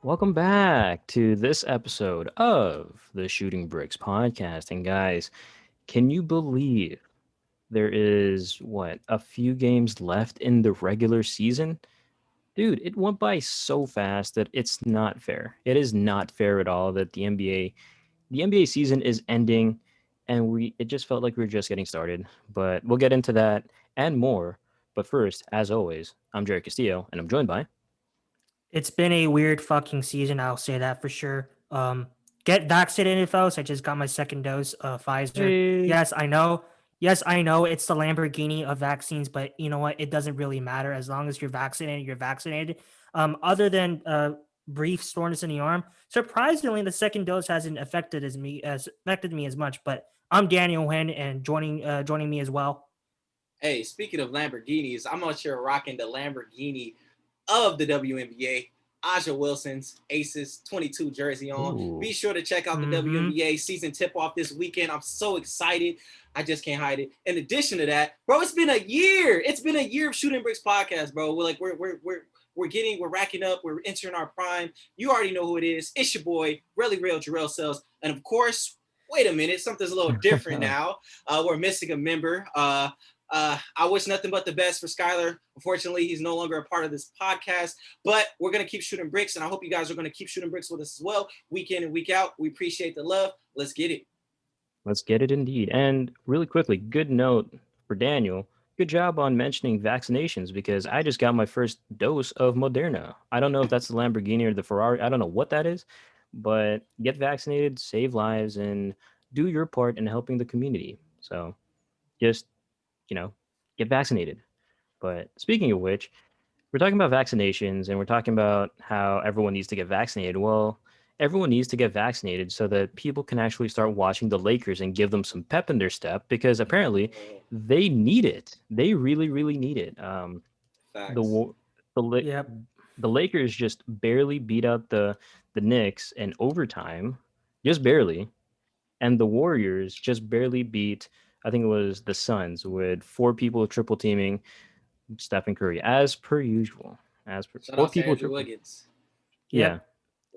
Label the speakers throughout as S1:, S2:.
S1: Welcome back to this episode of the Shooting Bricks podcast. And guys, can you believe there is a few games left in the regular season? Dude, it went by so fast that it's not fair. It is not fair at all that the NBA season is ending and it just felt like we were just getting started. But we'll get into that and more. But first, as always, I'm Jerry Castillo and I'm joined by
S2: It's been a weird fucking season. I'll say that for sure. Get vaccinated, folks. I just got my second dose of Pfizer.
S1: Hey.
S2: Yes, I know. Yes, I know it's the Lamborghini of vaccines, but you know what? It doesn't really matter as long as you're vaccinated. You're vaccinated. Other than brief soreness in the arm, surprisingly, the second dose hasn't affected me as much. But I'm Daniel Hen, and joining me as well.
S3: Hey, speaking of Lamborghinis, I'm out here rocking the Lamborghini of the WNBA. Aja Wilson's Aces 22 jersey on.
S1: Ooh.
S3: Be sure to check out the WNBA season tip-off this weekend. I'm so excited. I just can't hide it. In addition to that, bro, it's been a year. It's been a year of Shooting Bricks podcast, bro. We're racking up. We're entering our prime. You already know who it is. It's your boy, Really Real Gerrel Sells. And of course, wait a minute, something's a little different now. We're missing a member. I wish nothing but the best for Skylar. Unfortunately, he's no longer a part of this podcast, but we're going to keep shooting bricks, and I hope you guys are going to keep shooting bricks with us as well, week in and week out. We appreciate the love. Let's get it.
S1: Let's get it indeed. And really quickly, good note for Daniel. Good job on mentioning vaccinations because I just got my first dose of Moderna. I don't know if that's the Lamborghini or the Ferrari. I don't know what that is, but get vaccinated, save lives, and do your part in helping the community. So just, you know, get vaccinated. But speaking of which, we're talking about vaccinations and we're talking about how everyone needs to get vaccinated. Well, everyone needs to get vaccinated so that people can actually start watching the Lakers and give them some pep in their step because apparently they need it. They really, really need it. The
S3: Facts.
S1: wa- the La-
S2: Yep.
S1: the Lakers just barely beat out the Knicks in overtime, just barely, and the Warriors just barely beat. I think it was the Suns with four people triple teaming Stephen Curry, as per usual. As per
S3: Shout
S1: four
S3: out to
S1: people
S3: Andrew
S1: triple.
S3: Wiggins.
S1: Yeah.
S2: Yep.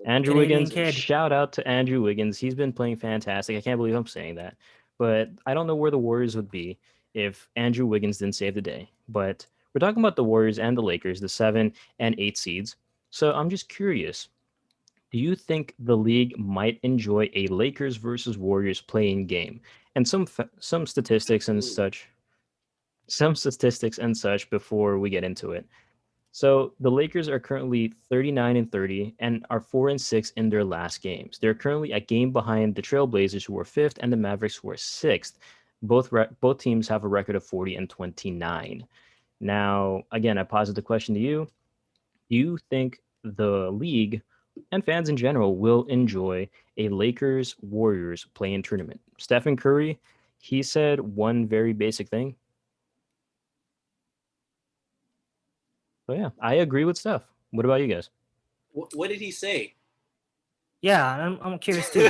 S1: Andrew
S2: Canadian
S1: Wiggins,
S2: kid.
S1: shout out to Andrew Wiggins. He's been playing fantastic. I can't believe I'm saying that. But I don't know where the Warriors would be if Andrew Wiggins didn't save the day. But we're talking about the Warriors and the Lakers, the 7 and 8 seeds. So I'm just curious. Do you think the league might enjoy a Lakers versus Warriors playing game? And some statistics and
S3: Absolutely.
S1: such. Some statistics and such before we get into it. So the Lakers are currently 39-30 and are 4-6 in their last games. They're currently a game behind the Trailblazers, who are fifth, and the Mavericks, who are sixth. Both teams have a record of 40-29. Now, again, I posit the question to you: do you think the league and fans in general will enjoy a Lakers Warriors play-in tournament? Stephen Curry, he said one very basic thing. So yeah, I agree with Steph. What about you guys?
S3: What did he say?
S2: Yeah, I'm curious too.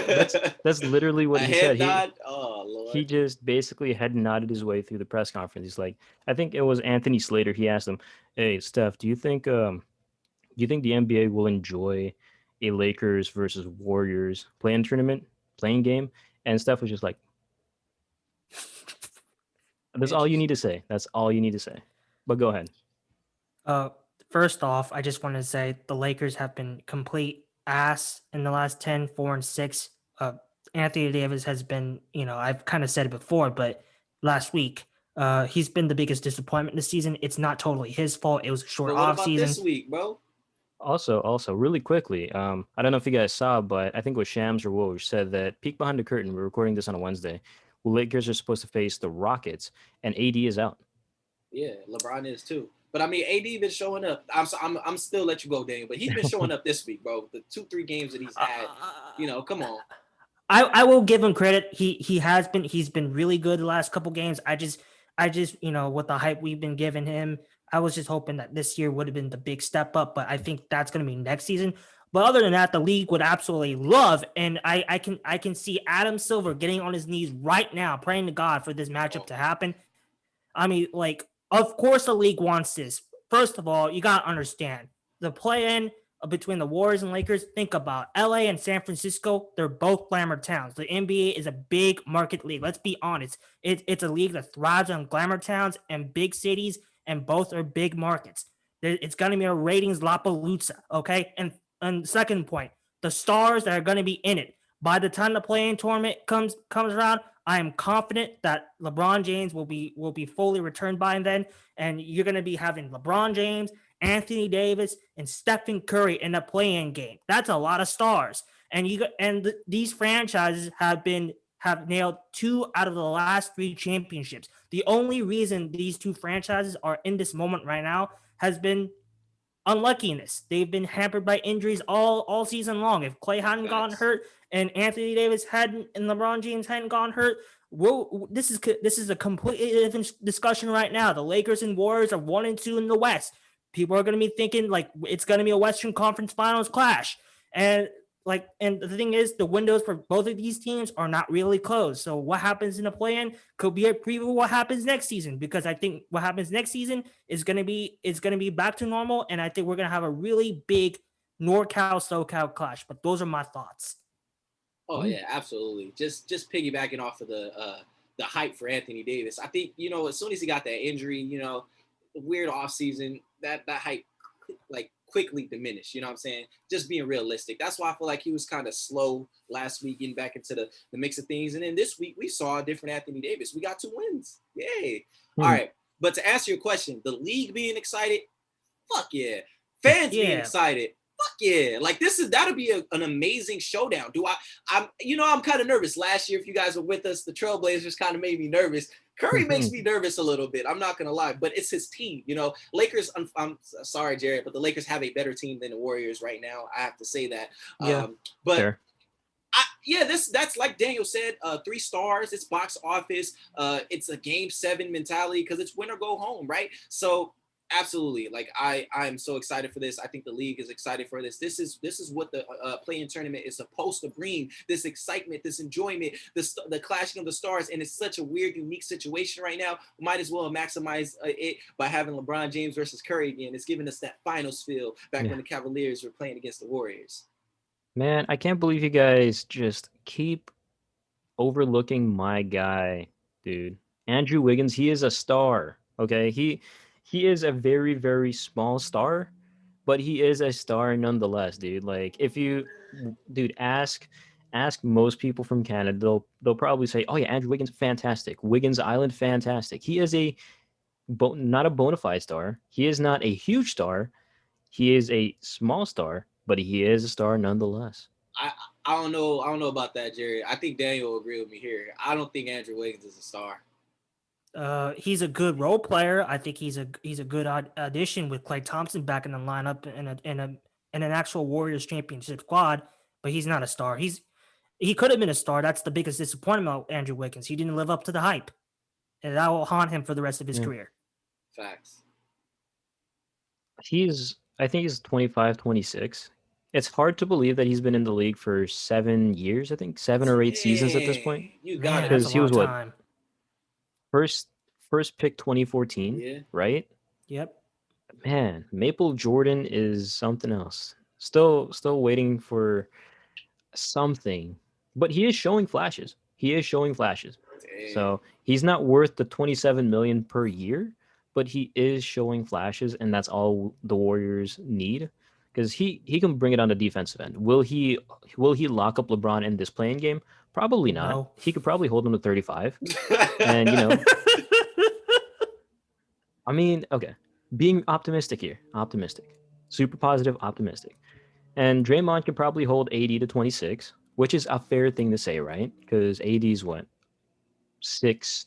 S1: That's literally what
S3: A
S1: he said.
S3: head
S1: He
S3: nod? Oh,
S1: he
S3: Lord.
S1: just basically head nodded his way through the press conference. He's like, I think it was Anthony Slater. He asked him, "Hey, Steph, do you think the NBA will enjoy a Lakers versus Warriors playing tournament, playing game?" And Steph was just like, "That's all you need
S3: Interesting.
S1: to say. That's all you need to say." But go ahead.
S2: Uh, First off, I just want to say the Lakers have been complete ass in the last 10, 4, and 6. Anthony Davis has been, I've kind of said it before, but last week, he's been the biggest disappointment this season. It's not totally his fault. It was a short
S3: But what
S2: off
S3: about this
S2: season.
S3: week, bro?
S1: Also, really quickly, I don't know if you guys saw, but I think it was Shams or Woj said that peek behind the curtain. We're recording this on a Wednesday. Lakers are supposed to face the Rockets, and AD is out.
S3: Yeah, LeBron is too. But I mean, AD been showing up. I'm still let you go, Daniel. But he's been showing up this week, bro. The 2-3 games that he's had. Come on.
S2: I will give him credit. He's been really good the last couple games. I just with the hype we've been giving him, I was just hoping that this year would have been the big step up, but I think that's going to be next season. But other than that, the league would absolutely love, and I can see Adam Silver getting on his knees right now, praying to God for this matchup
S3: Oh
S2: to
S3: my God.
S2: happen. I mean, like, of course the league wants this. First of all, you gotta understand the play-in. between the Warriors and Lakers, think about LA and San Francisco. They're both glamour towns. The NBA is a big market league. Let's be honest. It's a league that thrives on glamour towns and big cities, and both are big markets. It's going to be a ratings lapalooza, okay? And second point, the stars that are going to be in it. By the time the play-in tournament comes around, I am confident that LeBron James will be fully returned by then, and you're going to be having LeBron James, Anthony Davis, and Stephen Curry in a play-in game. That's a lot of stars, and these franchises have nailed 2 out of the last 3 championships. The only reason these 2 franchises are in this moment right now has been unluckiness. They've been hampered by injuries all season long. If Clay hadn't gotten hurt and Anthony Davis hadn't and LeBron James hadn't gotten hurt, this is a completely different discussion right now. The Lakers and Warriors are 1 and 2 in the West. People are going to be thinking like it's going to be a Western Conference Finals clash, and the thing is, the windows for both of these teams are not really closed. So what happens in the play-in could be a preview of what happens next season, because I think what happens next season is going to be back to normal, and I think we're going to have a really big NorCal SoCal clash. But those are my thoughts.
S3: Oh yeah, absolutely. Just piggybacking off of the hype for Anthony Davis. I think, as soon as he got that injury, weird offseason, that hype like quickly diminished. You know what I'm saying? Just being realistic. That's why I feel like he was kind of slow last week, getting back into the mix of things. And then this week we saw a different Anthony Davis. We got 2 wins. Yay. All right. But to answer your question, the league being excited, fuck yeah. Fans being excited, fuck yeah. Like that'll be an amazing showdown. I'm kind of nervous. Last year, if you guys were with us, the Trailblazers kind of made me nervous. Curry makes me nervous a little bit. I'm not going to lie, but it's his team. Lakers, I'm sorry, Jarrod, but the Lakers have a better team than the Warriors right now. I have to say that. But
S1: fair.
S3: That's like Daniel said, 3 stars. It's box office. It's a game 7 mentality because it's win or go home, right? So absolutely, like I'm so excited for this. I think the league is excited for this. This is what the play-in tournament is supposed to bring. This excitement, this enjoyment, the clashing of the stars, and it's such a weird, unique situation right now. We might as well maximize it by having LeBron James versus Curry again. It's giving us that finals feel back when the Cavaliers were playing against the Warriors.
S1: Man, I can't believe you guys just keep overlooking my guy, dude. Andrew Wiggins, he is a star. Okay, he is a very, very small star, but he is a star nonetheless, dude. Like ask most people from Canada, they'll probably say, "Oh yeah, Andrew Wiggins, fantastic. Wiggins Island, fantastic." He is not a bona fide star. He is not a huge star. He is a small star, but he is a star nonetheless.
S3: I don't know about that, Jerry. I think Daniel will agree with me here. I don't think Andrew Wiggins is a star.
S2: He's a good role player. I think he's a good addition with Klay Thompson back in the lineup in an actual Warriors championship squad. But he's not a star. He could have been a star. That's the biggest disappointment about Andrew Wiggins. He didn't live up to the hype, and that will haunt him for the rest of his career.
S3: Facts.
S1: I think he's 25, 26. It's hard to believe that he's been in the league for 7 years. I think 7 or 8 seasons at this point.
S3: You got it.
S1: Because he was time. First pick 2014, right?
S2: Yep.
S1: Man, Maple Jordan is something else. Still waiting for something, but he is showing flashes. Dang. So he's not worth the 27 million per year, but he is showing flashes, and that's all the Warriors need, because he can bring it on the defensive end. Will he lock up LeBron in this playing game? Probably not. No. He could probably hold him to 35, and I mean, okay, being optimistic here, super positive, optimistic. And Draymond could probably hold 80 to 26, which is a fair thing to say, right? Because AD's what? 6'11",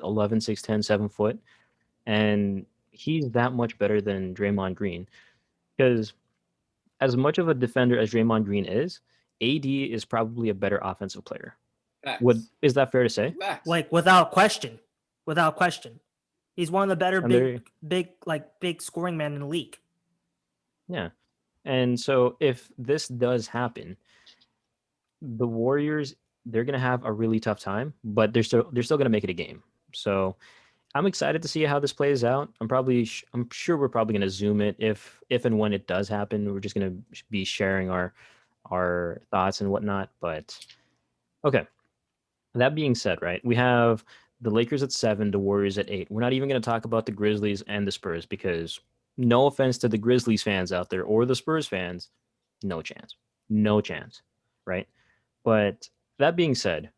S1: 6'10", 7 foot. And he's that much better than Draymond Green. Because as much of a defender as Draymond Green is, AD is probably a better offensive player. Is that fair to say?
S2: Like, without question. He's one of the better big scoring men in the league.
S1: Yeah. And so if this does happen, the Warriors, they're going to have a really tough time, but they're still going to make it a game. So I'm excited to see how this plays out. I'm sure we're probably going to zoom it if and when it does happen. We're just going to be sharing our thoughts and whatnot. But okay, that being said, right, we have the Lakers at 7, the Warriors at 8. We're not even going to talk about the Grizzlies and the Spurs because no offense to the Grizzlies fans out there or the Spurs fans, no chance, no chance, right? But that being said,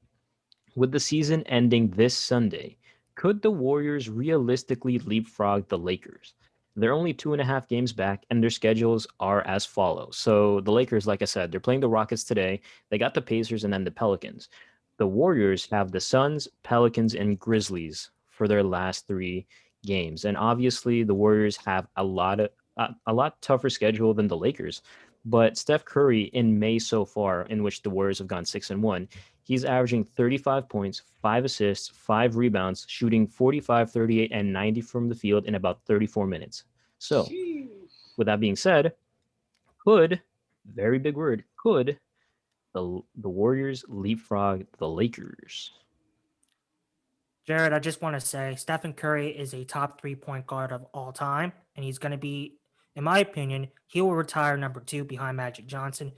S1: with the season ending this Sunday, could the Warriors realistically leapfrog the Lakers? They're only 2.5 games back, and their schedules are as follows. So the Lakers, like I said, they're playing the Rockets today. They got the Pacers and then the Pelicans. The Warriors have the Suns, Pelicans, and Grizzlies for their last 3 games. And obviously, the Warriors have a lot tougher schedule than the Lakers. But Steph Curry in May so far, in which the Warriors have gone 6-1, he's averaging 35 points, 5 assists, 5 rebounds, shooting 45, 38, and 90 from the field in about 34 minutes. So,
S3: Sheesh.
S1: with that being said, could, very big word, could the Warriors leapfrog the Lakers?
S2: Jarrod, I just want to say Stephen Curry is a top 3 point guard of all time, and he's going to be, in my opinion, he will retire number 2 behind Magic Johnson.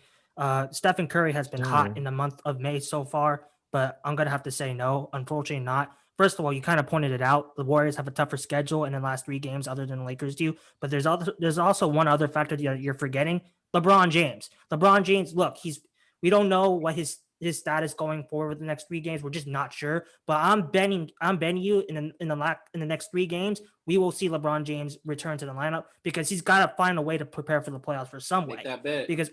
S2: Stephen Curry has been hot in the month of May so far, but I'm going to have to say no, unfortunately not. First of all, you kind of pointed it out. The Warriors have a tougher schedule in the last 3 games other than the Lakers do, but there's also one other factor that you're forgetting. LeBron James. LeBron James, look, we don't know what his status going forward the next 3 games. We're just not sure. But I'm betting you in the next 3 games, we will see LeBron James return to the lineup because he's got to find a way to prepare for the playoffs for some way.
S3: Make that bet.
S2: Because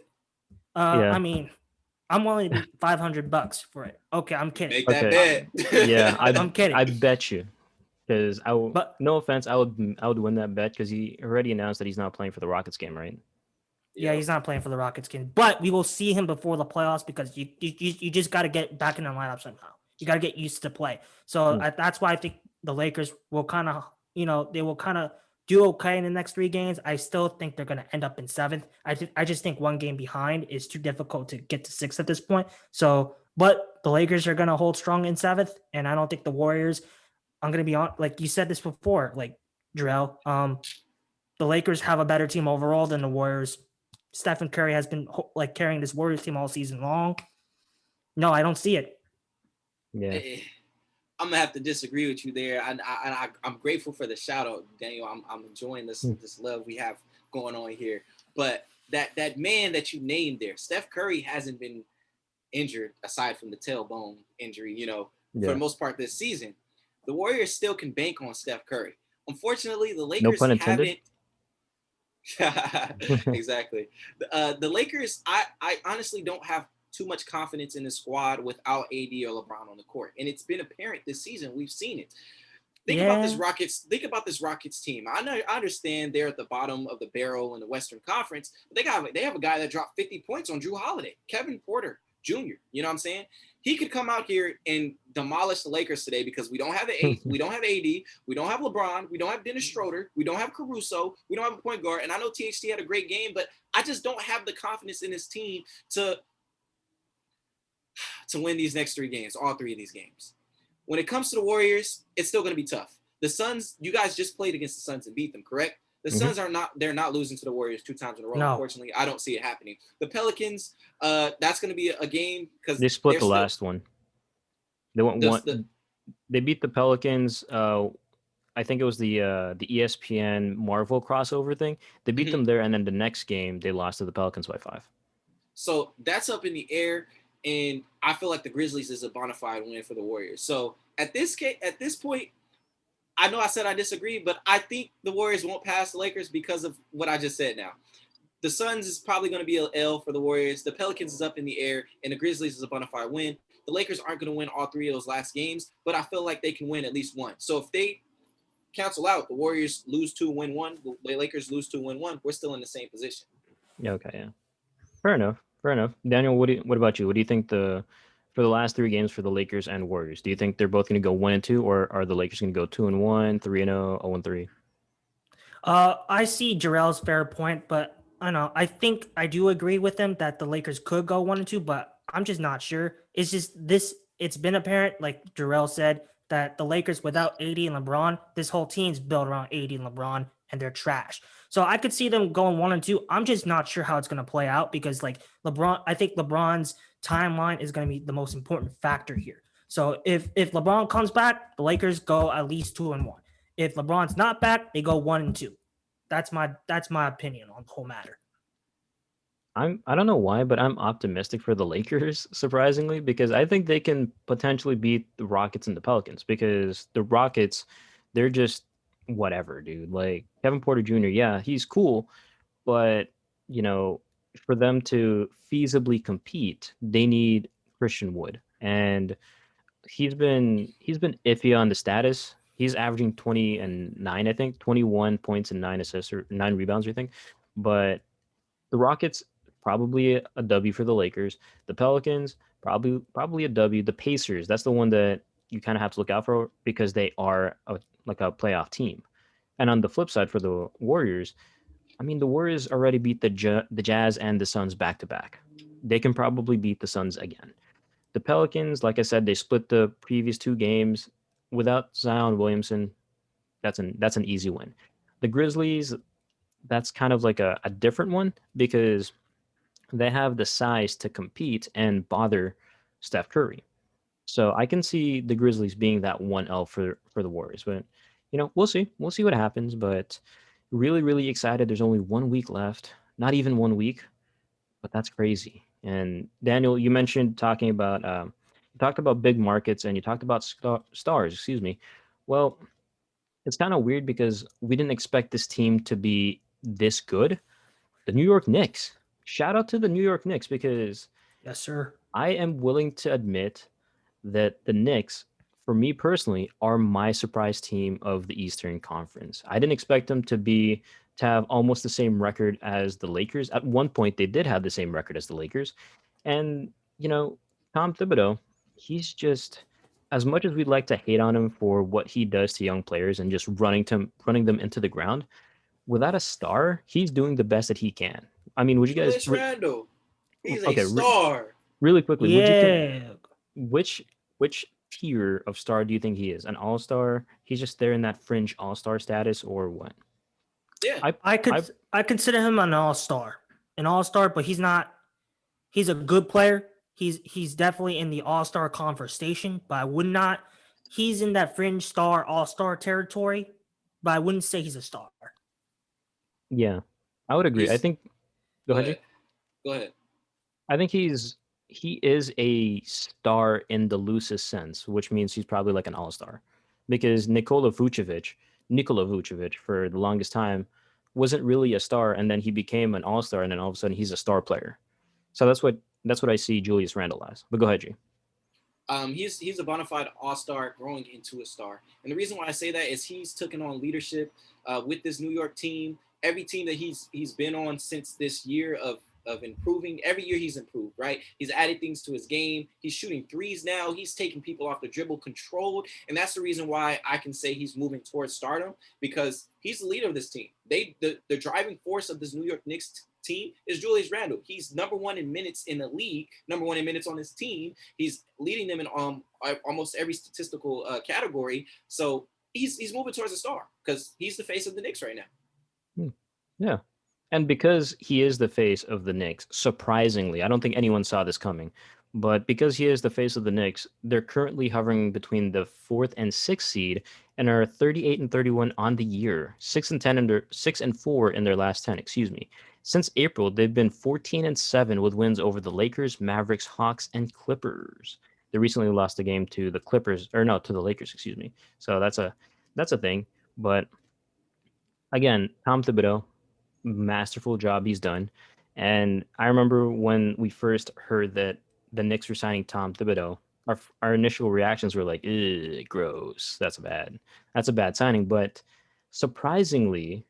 S1: Yeah.
S2: I mean, I'm willing to be $500 for it. Okay, I'm kidding.
S3: Make that
S1: Okay.
S3: bet.
S1: Yeah,
S2: I'm kidding.
S1: I bet you. Because
S2: But
S1: no offense, I would win that bet because he already announced that he's not playing for the Rockets game, right?
S2: yeah, he's not playing for the Rockets game, but we will see him before the playoffs because you just got to get back in the lineup somehow. You got to get used to play. So that's why I think the Lakers will kind of, they will kind of do okay in the next 3 games. I still think they're going to end up in 7th. I just think 1 game behind is too difficult to get to 6th at this point. So, but the Lakers are going to hold strong in 7th, and I don't think the Warriors. I'm going to be on, like you said this before, like Gerrel. The Lakers have a better team overall than the Warriors. Stephen Curry has been like carrying this Warriors team all season long. No, I don't see it.
S1: Yeah.
S3: I'm gonna have to disagree with you there. I'm grateful for the shout out, Daniel. I'm enjoying this love we have going on here. But that man that you named there, Steph Curry, hasn't been injured aside from the tailbone injury, for the most part this season. The Warriors still can bank on Steph Curry. Unfortunately, the Lakers
S1: No pun intended.
S3: haven't. Exactly. The Lakers, I honestly don't have too much confidence in the squad without AD or LeBron on the court, and it's been apparent this season. We've seen it. Think about this Rockets team. I understand they're at the bottom of the barrel in the Western Conference, but they have a guy that dropped 50 points on Drew Holiday, Kevin Porter Jr. You know what I'm saying? He could come out here and demolish the Lakers today because we don't have we don't have AD, we don't have LeBron, we don't have Dennis Schroeder, we don't have Caruso, we don't have a point guard. And I know THT had a great game, but I just don't have the confidence in this team to win these next 3 games, all 3 of these games. When it comes to the Warriors, it's still going to be tough. The Suns, you guys just played against the Suns and beat them, correct? The Suns they're not losing to the Warriors 2 times in a row.
S2: No.
S3: Unfortunately, I don't see it happening. The Pelicans, that's going to be a game because
S1: they split the last one. They went one. They beat the Pelicans. I think it was the ESPN Marvel crossover thing. They beat them there, and then the next game they lost to the Pelicans by 5.
S3: So that's up in the air, and I feel like the Grizzlies is a bona fide win for the Warriors. So at this point, I know I said I disagree, but I think the Warriors won't pass the Lakers because of what I just said now. The Suns is probably going to be an L for the Warriors. The Pelicans is up in the air, and the Grizzlies is a bona fide win. The Lakers aren't going to win all 3 of those last games, but I feel like they can win at least one. So if they cancel out, the Warriors lose 2, win 1, the Lakers lose 2, win 1, we're still in the same position.
S1: Yeah, okay, yeah. Fair enough. Daniel, what about you? What do you think for the last 3 games for the Lakers and Warriors? Do you think they're both going to go 1-2, or are the Lakers going to go 2-1, 3-0, 0-3?
S2: I see Jarrell's fair point, but I know I think I do agree with him that the Lakers could go 1-2, but I'm just not sure. It's just this. It's been apparent, like Gerrel said, that the Lakers without AD and LeBron, this whole team's built around AD and LeBron, and they're trash. So I could see them going 1-2. I'm just not sure how it's going to play out because like LeBron, I think LeBron's timeline is going to be the most important factor here. So if LeBron comes back, the Lakers go at least 2-1. If LeBron's not back, they go 1-2. That's my opinion on the whole matter.
S1: I don't know why, but I'm optimistic for the Lakers, surprisingly, because I think they can potentially beat the Rockets and the Pelicans because the Rockets, they're just whatever, dude. Like Kevin Porter Jr., yeah, he's cool, but you know, for them to feasibly compete, they need Christian Wood. And he's been iffy on the status. He's averaging 20 and 9, I think, 21 points and 9 assists or 9 rebounds, I think. But the Rockets probably a W for the Lakers. The Pelicans probably a W. The Pacers, that's the one that you kind of have to look out for because they are like a playoff team. And on the flip side for the Warriors, I mean the Warriors already beat the Jazz and the Suns back to back. They can probably beat the Suns again. The Pelicans, like I said, they split the previous 2 games without Zion Williamson. That's an easy win. The Grizzlies, that's kind of like a different one because they have the size to compete and bother Steph Curry. So I can see the Grizzlies being that 1L for the Warriors, but we'll see. We'll see what happens, but really really excited. There's only 1 week left. Not even 1 week, but that's crazy. And Daniel, you mentioned you talked about big markets and you talked about stars, excuse me. Well, it's kind of weird because we didn't expect this team to be this good. The New York Knicks. Shout out to the New York Knicks because
S2: Yes, sir.
S1: I am willing to admit that the Knicks, for me personally, are my surprise team of the Eastern Conference. I didn't expect them to have almost the same record as the Lakers. At one point, they did have the same record as the Lakers. And, Tom Thibodeau, he's just as much as we'd like to hate on him for what he does to young players and just running them into the ground, without a star, he's doing the best that he can. I mean, would you guys
S3: Julius Randle, he's a
S1: okay,
S3: star.
S1: really quickly, would you
S2: Yeah.
S1: which tier of star do you think he is? An all-star? He's just there in that fringe all-star status or what?
S3: Yeah,
S2: I consider him an all-star, but he's not. He's a good player. He's definitely in the all-star conversation, but I would not. He's in that fringe star all-star territory, but I wouldn't say he's a star.
S1: Yeah, I would agree. I
S3: he's
S1: think go
S3: go
S1: ahead, Jay.
S3: ahead. Go ahead.
S1: I think he is a star in the loosest sense, which means he's probably like an all-star. Because Nikola Vucevic for the longest time wasn't really a star and then he became an all-star and then all of a sudden he's a star player. So that's what I see Julius Randle as. But go ahead, G.
S3: He's a bona fide all-star growing into a star. And the reason why I say that is he's taken on leadership with this New York team. Every team that he's been on since this year of improving, every year he's improved, right? He's added things to his game. He's shooting threes now. He's taking people off the dribble controlled. And that's the reason why I can say he's moving towards stardom because he's the leader of this team. The driving force of this New York Knicks team is Julius Randle. He's number 1 in minutes in the league, number 1 in minutes on his team. He's leading them in almost every statistical category. So he's moving towards a star because he's the face of the Knicks right now.
S1: Yeah. And because he is the face of the Knicks, surprisingly, I don't think anyone saw this coming, but because he is the face of the Knicks, they're currently hovering between the 4th and 6th seed and are 38-31 on the year, 6-4 in their last 10, excuse me. Since April, they've been 14-7 with wins over the Lakers, Mavericks, Hawks, and Clippers. They recently lost a game to the to the Lakers, excuse me. So that's a thing. But again, Tom Thibodeau, masterful job he's done. And I remember when we first heard that the Knicks were signing Tom Thibodeau, our initial reactions were like, "Ugh, gross. That's a bad signing." But surprisingly,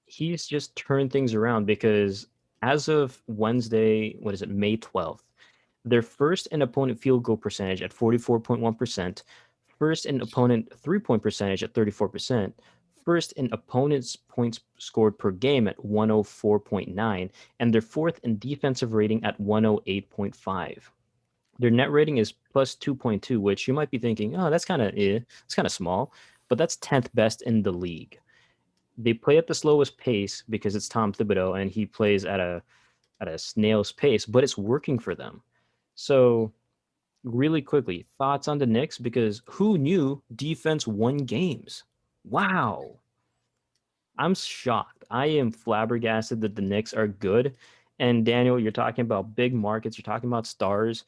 S1: he's just turned things around because as of Wednesday, what is it, May 12th, they're first in opponent field goal percentage at 44.1%, first in opponent three-point percentage at 34%, first in opponent's points scored per game at 104.9, and they're fourth in defensive rating at 108.5. Their net rating is plus 2.2, which you might be thinking, oh, that's kind of it's kind of small, but that's 10th best in the league. They play at the slowest pace because it's Tom Thibodeau and he plays at a snail's pace, but it's working for them. So really quickly, thoughts on the Knicks, because who knew defense won games? Wow. I'm shocked. I am flabbergasted that the Knicks are good. And Daniel, you're talking about big markets, you're talking about stars.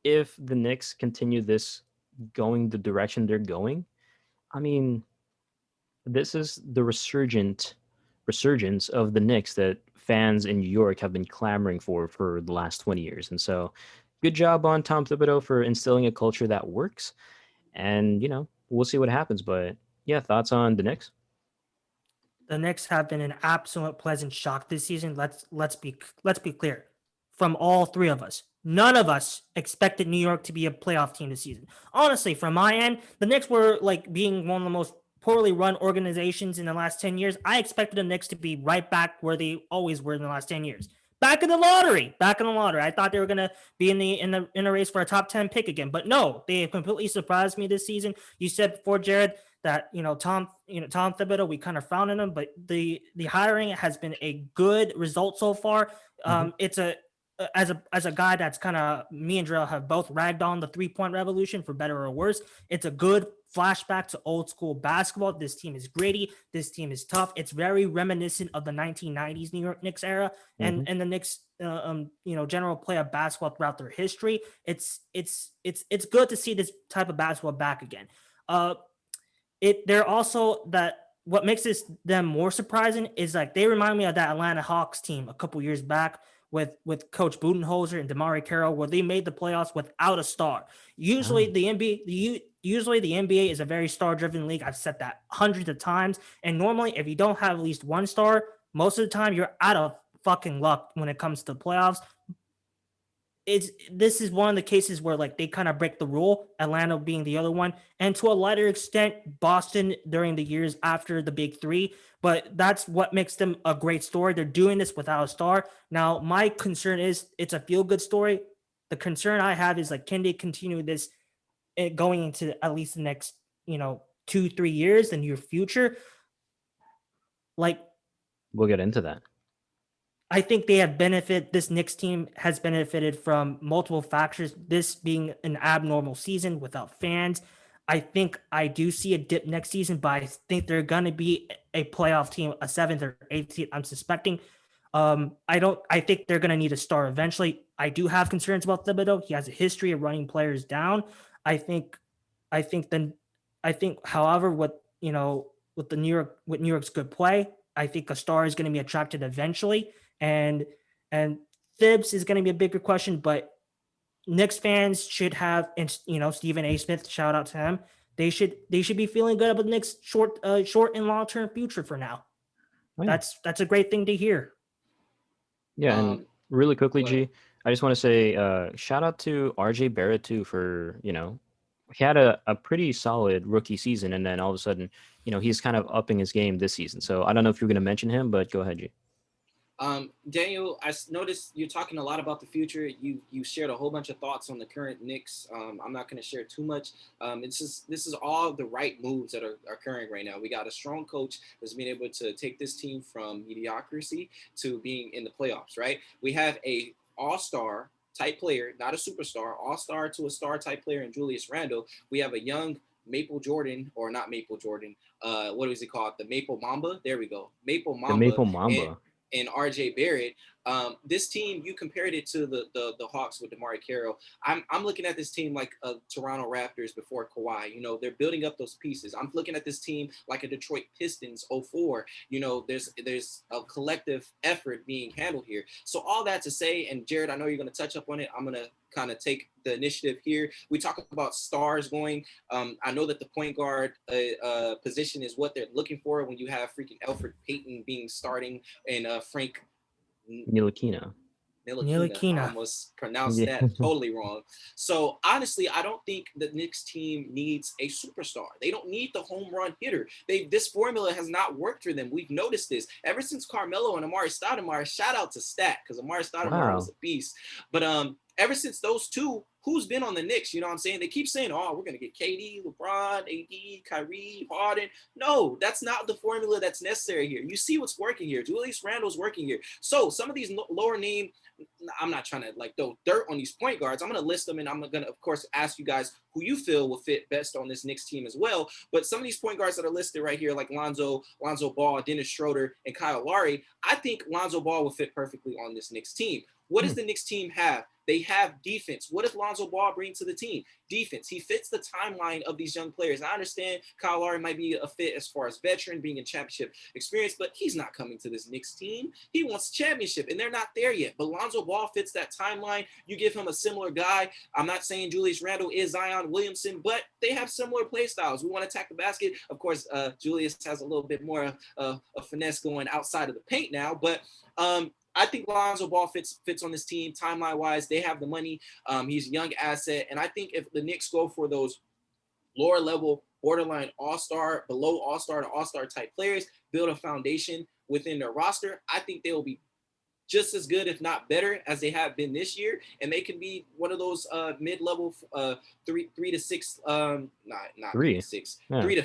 S1: If the Knicks continue this going the direction they're going, I mean, this is the resurgence of the Knicks that fans in New York have been clamoring for the last 20 years. And so good job on Tom Thibodeau for instilling a culture that works. And, we'll see what happens. But yeah, thoughts on the Knicks?
S2: The Knicks have been an absolute pleasant shock this season. Let's be clear. From all three of us, none of us expected New York to be a playoff team this season. Honestly, from my end, the Knicks were like being one of the most poorly run organizations in the last 10 years. I expected the Knicks to be right back where they always were in the last 10 years. Back in the lottery. I thought they were gonna be in the race for a top 10 pick again, but no, they completely surprised me this season. You said before, Jarrod, that Tom Thibodeau, we kind of frowned on him, but the hiring has been a good result so far. It's as a guy that's kind of, me and Gerrel have both ragged on the 3-point revolution for better or worse. It's a good flashback to old school basketball. This team is gritty. This team is tough. It's very reminiscent of the 1990s New York Knicks era and the Knicks general play of basketball throughout their history. It's good to see this type of basketball back again. They're also that what makes them more surprising is like they remind me of that Atlanta Hawks team a couple years back with Coach Budenholzer and DeMar Carroll, where they made the playoffs without a star. Usually the NBA is a very star-driven league. I've said that hundreds of times. And normally, if you don't have at least one star, most of the time you're out of fucking luck when it comes to the playoffs. This is one of the cases where like they kind of break the rule, Atlanta being the other one, and to a lighter extent Boston during the years after the big three. But that's what makes them a great story. They're doing this without a star. Now my concern is it's a feel-good story. The concern I have is like, can they continue this going into at least the next 2-3 years, the near future? Like,
S1: we'll get into that.
S2: I think this Knicks team has benefited from multiple factors, this being an abnormal season without fans. I think I do see a dip next season, but I think they're going to be a playoff team, a 7th or 8th seed, I'm suspecting. I think they're going to need a star eventually. I do have concerns about Thibodeau. He has a history of running players down. I think, however, with New York's good play, I think a star is going to be attracted eventually. And Thibs is going to be a bigger question, but Knicks fans should have, Stephen A. Smith, shout out to him. They should be feeling good about the Knicks short and long term future for now. Oh, yeah. That's a great thing to hear.
S1: Yeah, and really quickly, G, I just want to say shout out to RJ Barrett too for he had a pretty solid rookie season, and then all of a sudden he's kind of upping his game this season. So I don't know if you're going to mention him, but go ahead, G.
S3: Daniel, I noticed you're talking a lot about the future. You shared a whole bunch of thoughts on the current Knicks. I'm not going to share too much. This is all the right moves that are occurring right now. We got a strong coach that's been able to take this team from mediocrity to being in the playoffs, right? We have a all-star type player, not a superstar, all-star to a star type player in Julius Randle. We have a young Maple Jordan, or not Maple Jordan. What is it called? The Maple Mamba. There we go. Maple Mamba.
S1: The Maple Mamba.
S3: And RJ Barrett. This team, you compared it to the Hawks with DeMar Carroll. I'm looking at this team like Toronto Raptors before Kawhi. They're building up those pieces. I'm looking at this team like a Detroit Pistons 04. There's a collective effort being handled here. So all that to say, and Jarrod, I know you're going to touch up on it. I'm going to kind of take the initiative here. We talk about stars going. I know that the point guard position is what they're looking for when you have freaking Elfrid Payton being starting and Frank
S1: Ntilikina.
S3: I almost pronounced that totally wrong. So honestly, I don't think the Knicks team needs a superstar. They don't need the home run hitter. This formula has not worked for them. We've noticed this ever since Carmelo and Amari Stoudemire. Shout out to Stat, because Amari Stoudemire was a beast. But ever since those two, who's been on the Knicks? You know what I'm saying? They keep saying, oh, we're going to get KD, LeBron, AD, Kyrie, Harden. No, that's not the formula that's necessary here. You see what's working here. Julius Randle's working here. So some of these lower name, I'm not trying to like throw dirt on these point guards. I'm going to list them, and I'm going to, of course, ask you guys who you feel will fit best on this Knicks team as well. But some of these point guards that are listed right here, like Lonzo Ball, Dennis Schroeder, and Kyle Lowry, I think Lonzo Ball will fit perfectly on this Knicks team. What does the Knicks team have? They have defense. What does Lonzo Ball bring to the team? Defense. He fits the timeline of these young players. I understand Kyle Lowry might be a fit as far as veteran, being in championship experience, but he's not coming to this Knicks team. He wants championship, and they're not there yet. But Lonzo Ball fits that timeline. You give him a similar guy. I'm not saying Julius Randle is Zion Williamson, but they have similar play styles. We want to attack the basket. Of course, Julius has a little bit more a finesse going outside of the paint now, but I think Lonzo Ball fits on this team timeline-wise. They have the money. He's a young asset. And I think if the Knicks go for those lower-level, borderline all-star, below all-star to all-star type players, build a foundation within their roster, I think they will be just as good, if not better, as they have been this year. And they can be one of those mid-level 3 to 6, not 3 to 6, yeah. 3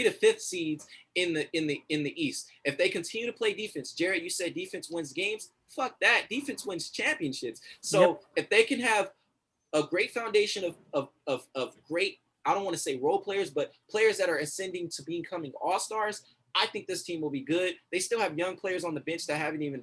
S3: to 5th seeds in the East. If they continue to play defense, Jarrod, you said defense wins games. Fuck that. Defense wins championships. So if they can have a great foundation of great, I don't want to say role players, but players that are ascending to becoming all-stars, I think this team will be good. They still have young players on the bench that haven't even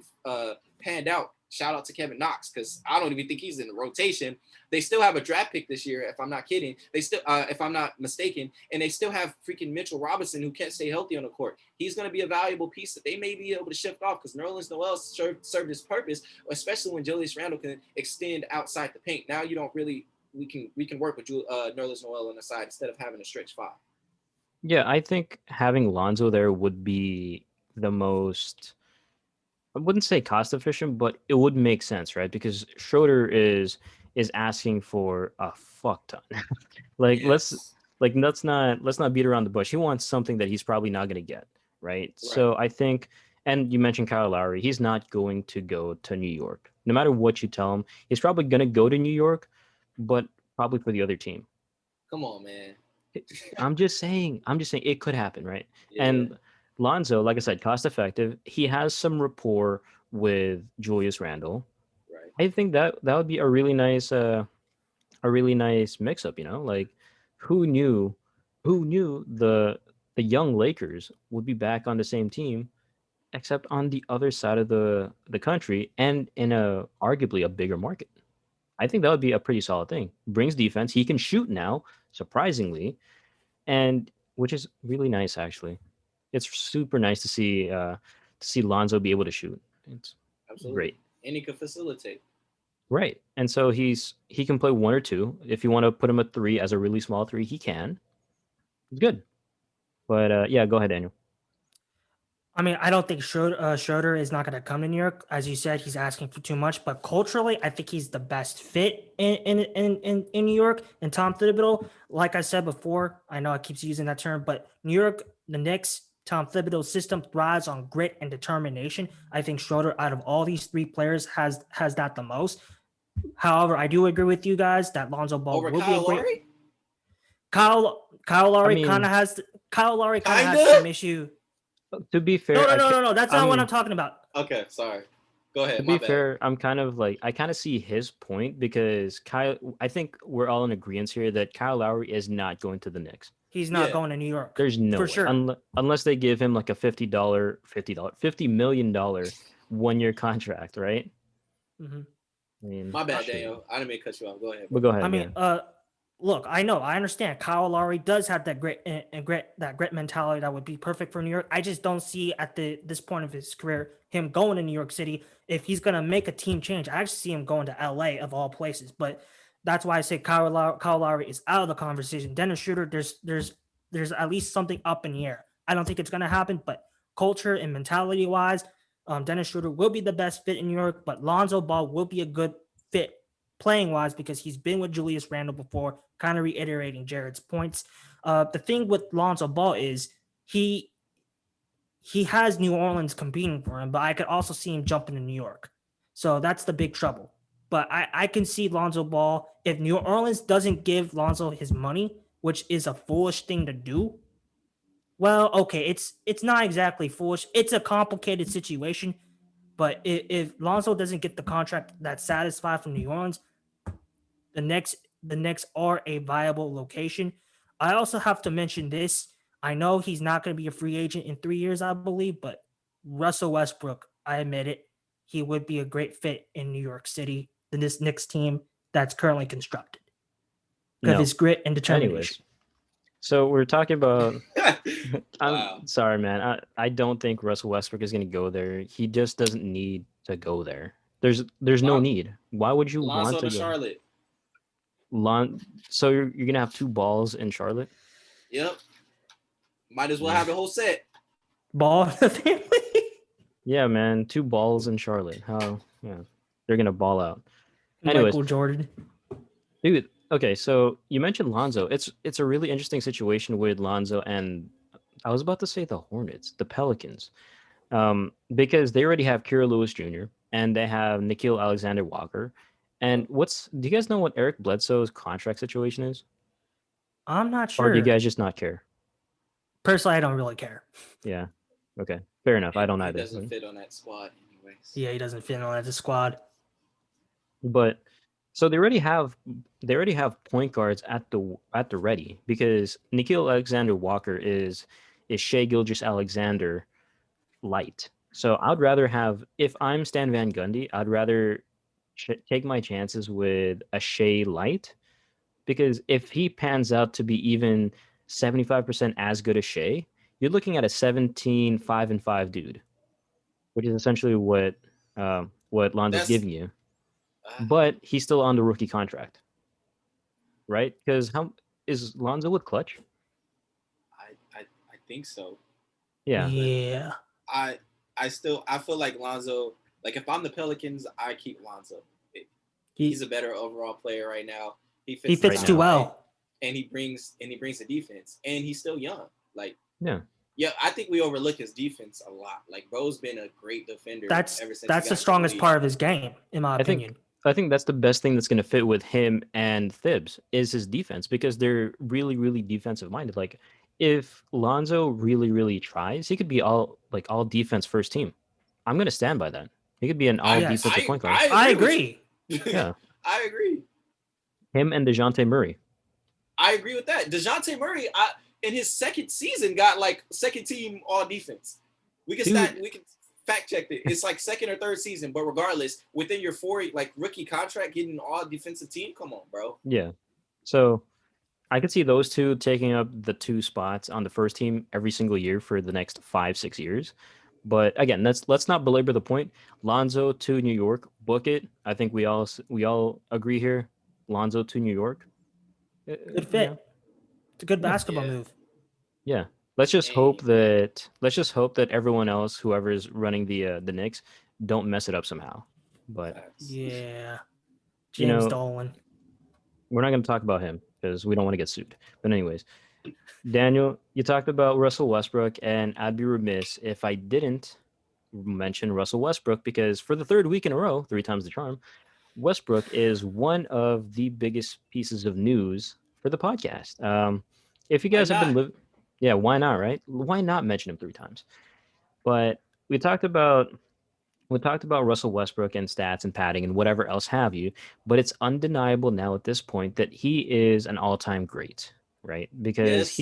S3: panned out. Shout out to Kevin Knox, because I don't even think he's in the rotation. They still have a draft pick this year, if I'm not kidding. They still, if I'm not mistaken, and they still have freaking Mitchell Robinson, who can't stay healthy on the court. He's going to be a valuable piece that they may be able to shift off, because Nerlens Noel served his purpose, especially when Julius Randle can extend outside the paint. Now you don't really, we can work with Nerlens Noel on the side instead of having a stretch 5.
S1: Yeah, I think having Lonzo there would be the most, I wouldn't say cost efficient, but it would make sense, right? Because Schroeder is asking for a fuck ton. Let's not beat around the bush. He wants something that he's probably not going to get, right? So I think, and you mentioned Kyle Lowry, he's not going to go to New York. No matter what you tell him, he's probably going to go to New York, but probably for the other team.
S3: Come on, man.
S1: I'm just saying it could happen, right? Yeah. And Lonzo, like I said, cost effective. He has some rapport with Julius Randle.
S3: Right.
S1: I think that would be a really nice mix up, you know? Like who knew the young Lakers would be back on the same team, except on the other side of the country and in arguably a bigger market. I think that would be a pretty solid thing. Brings defense. He can shoot now, surprisingly, and which is really nice, actually. It's super nice to see Lonzo be able to shoot. It's
S3: absolutely
S1: great.
S3: And he can facilitate.
S1: Right. And so he can play 1 or 2. If you want to put him at 3 as a really small 3, he can. It's good. But yeah, go ahead, Daniel.
S2: I mean, I don't think Schroeder is not going to come to New York. As you said, he's asking for too much. But culturally, I think he's the best fit in New York. And Tom Thibodeau, like I said before, I know I keep using that term, but New York, the Knicks, Tom Thibodeau's system thrives on grit and determination. I think Schroeder, out of all these 3 players, has that the most. However, I do agree with you guys that Lonzo Ball will be a great. Kyle Lowry kind of has some issue.
S1: To be fair,
S2: no. That's not what I'm talking about.
S3: Okay, sorry. Go ahead.
S1: To be fair, I'm kind of like, I kind of see his point, because I think we're all in agreement here that Kyle Lowry is not going to the Knicks.
S2: He's not going to New York.
S1: There's no
S2: for
S1: way.
S2: Sure.
S1: Unless they give him like a $50 million 1-year contract, right?
S2: Mm-hmm.
S1: I mean,
S3: my bad, Daniel. I didn't mean to cut you off. Go ahead.
S1: But go ahead.
S2: I mean, look, I understand. Kyle Lowry does have that grit mentality that would be perfect for New York. I just don't see at this point of his career him going to New York City if he's gonna make a team change. I actually see him going to LA of all places. But that's why I say Kyle Lowry is out of the conversation. Dennis Schroeder, there's at least something up in the air. I don't think it's gonna happen, but culture and mentality wise, Dennis Schroeder will be the best fit in New York. But Lonzo Ball will be a good fit playing wise, because he's been with Julius Randle before, kind of reiterating Jared's points. The thing with Lonzo Ball is he has New Orleans competing for him, but I could also see him jumping to New York. So that's the big trouble. But I can see Lonzo Ball if New Orleans doesn't give Lonzo his money, which is a foolish thing to do. Well, okay, it's not exactly foolish. It's a complicated situation, but if Lonzo doesn't get the contract that's satisfied from New Orleans, the Knicks are a viable location. I also have to mention this. I know he's not going to be a free agent in 3 years, I believe, but Russell Westbrook, I admit it, he would be a great fit in New York City, in this Knicks team that's currently constructed because of
S1: No.
S2: his grit and determination.
S1: Anyways, so we're talking about. I'm
S3: Wow.
S1: sorry, man. I don't think Russell Westbrook is going to go there. He just doesn't need to go there. There's no
S3: Lon-
S1: need. Why would you want
S3: Lonzo
S1: to
S3: to
S1: go?
S3: Charlotte.
S1: So you're gonna have 2 balls in Charlotte?
S3: Yep. Might as well have the whole set.
S2: Ball in the family.
S1: Yeah, man. 2 balls in Charlotte. How? Yeah, they're gonna ball out. Anyways,
S2: Michael Jordan.
S1: dude. Okay, so you mentioned Lonzo. It's a really interesting situation with Lonzo and I was about to say the Hornets, the Pelicans, because they already have Kira Lewis Jr. and they have Nikhil Alexander Walker. And do you guys know what Eric Bledsoe's contract situation is?
S2: I'm not
S1: Or do you
S2: sure.
S1: guys just not care?
S2: Personally, I don't really care.
S1: Yeah. Okay. Fair enough. I don't
S3: He
S1: either.
S3: doesn't fit on that squad, anyways.
S2: Yeah, he doesn't fit on the squad.
S1: But so they already have point guards at the ready because Nikhil Alexander Walker is Shea Gilgeous-Alexander light. So I'd rather have if I'm Stan Van Gundy, I'd rather take my chances with a Shea light because if he pans out to be even 75% as good as Shea, you're looking at a 17-5-5 dude, which is essentially what Lonzo's
S3: That's
S1: giving you. But he's still on the rookie contract, right? Because how is Lonzo with Clutch?
S3: I think so.
S1: Yeah.
S2: Yeah.
S3: I feel like Lonzo. Like if I'm the Pelicans, I keep Lonzo. He's a better overall player right now. He fits
S1: right
S2: too
S1: now.
S2: well,
S3: and he brings the defense, and he's still young. Like
S1: Yeah.
S3: I think we overlook his defense a lot. Like Bro's been a great defender.
S2: that's
S3: ever since he
S2: that's
S3: got
S2: the
S3: to
S2: strongest
S3: league.
S2: part of his game, in my opinion.
S1: I think that's the best thing that's going to fit with him and Thibs is his defense because they're really, really defensive minded. Like if Lonzo really, really tries, he could be all defense first team. I'm going to stand by that. He could be an all
S2: Yes.
S1: defensive point guard.
S2: I agree.
S1: Yeah.
S3: I agree.
S1: Him and DeJounte Murray.
S3: I agree with that. DeJounte Murray, in his second season, got like second team all defense. We can fact check it. It's like second or third season, but regardless, within your rookie contract, getting all defensive team. Come on, bro.
S1: Yeah. So I could see those two taking up the 2 spots on the first team every single year for the next 5-6 years. But again, let's not belabor the point. Lonzo to New York, book it. I think we all agree here. Lonzo to New York.
S2: Good fit.
S1: Yeah.
S2: It's a good basketball move.
S1: Yeah. Let's just hope that everyone else, whoever's running the Knicks, don't mess it up somehow. But
S2: Yeah.
S1: You
S2: James
S1: know-
S2: Dolan.
S1: we're not going to talk about him because we don't want to get sued. But anyways, Daniel, you talked about Russell Westbrook, and I'd be remiss if I didn't mention Russell Westbrook because for the 3rd week in a row, 3 times the charm, Westbrook is one of the biggest pieces of news for the podcast. If you guys have been living, yeah, why not, right? Why not mention him 3 times? But we talked about Russell Westbrook and stats and padding and whatever else have you, but it's undeniable now at this point that he is an all-time great, right? Because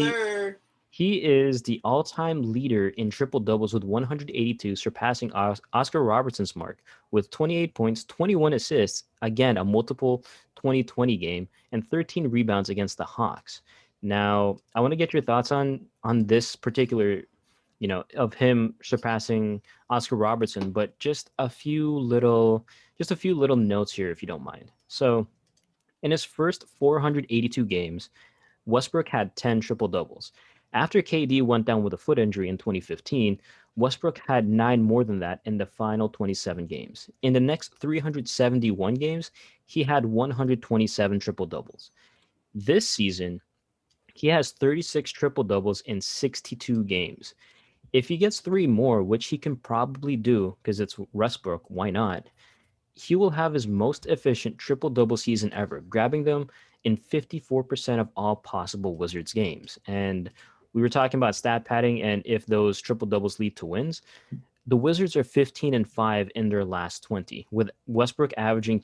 S1: he is the all-time leader in triple doubles with 182, surpassing Oscar Robertson's mark with 28 points, 21 assists, again a multiple 2020 game, and 13 rebounds against the Hawks. Now, I want to get your thoughts on this particular, of him surpassing Oscar Robertson, but just a few little notes here, if you don't mind. So, in his first 482 games, Westbrook had 10 triple doubles. After KD went down with a foot injury in 2015, Westbrook had 9 more than that in the final 27 games. In the next 371 games, he had 127 triple doubles. This season, he has 36 triple doubles in 62 games. If he gets 3 more, which he can probably do because it's Westbrook, why not? he will have his most efficient triple-double season ever, grabbing them in 54% of all possible Wizards games. And we were talking about stat padding and if those triple-doubles lead to wins. The Wizards are 15-5 in their last 20, with Westbrook averaging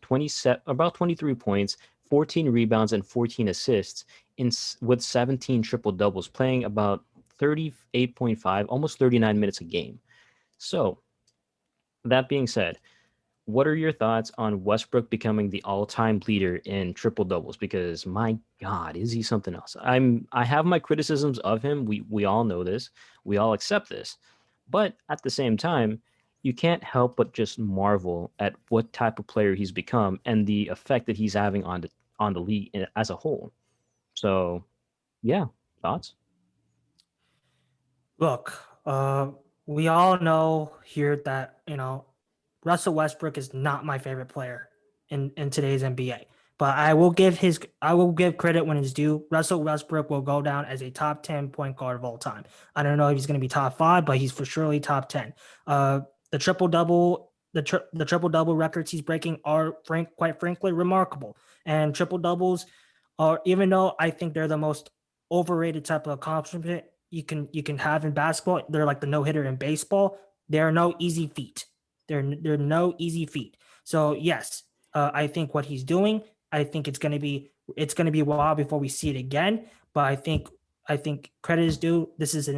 S1: about 23 points, 14 rebounds, and 14 assists with 17 triple doubles, playing about 38.5, almost 39 minutes a game. So, that being said, what are your thoughts on Westbrook becoming the all-time leader in triple doubles? Because my God, is he something else? I have my criticisms of him. We all know this. We all accept this. But at the same time, you can't help but just marvel at what type of player he's become and the effect that he's having on the league as a whole. So, yeah, thoughts?
S2: Look, we all know here that Russell Westbrook is not my favorite player in today's NBA. But I will give credit when it's due. Russell Westbrook will go down as a top 10 point guard of all time. I don't know if he's going to be top 5, but he's for surely top 10. The triple double records he's breaking are quite frankly remarkable. And triple doubles are, even though I think they're the most overrated type of accomplishment you can have in basketball, they're like the no hitter in baseball. There are no easy feat. They're no easy feat. So yes, I think what he's doing, I think it's gonna be a while before we see it again. But I think credit is due. This is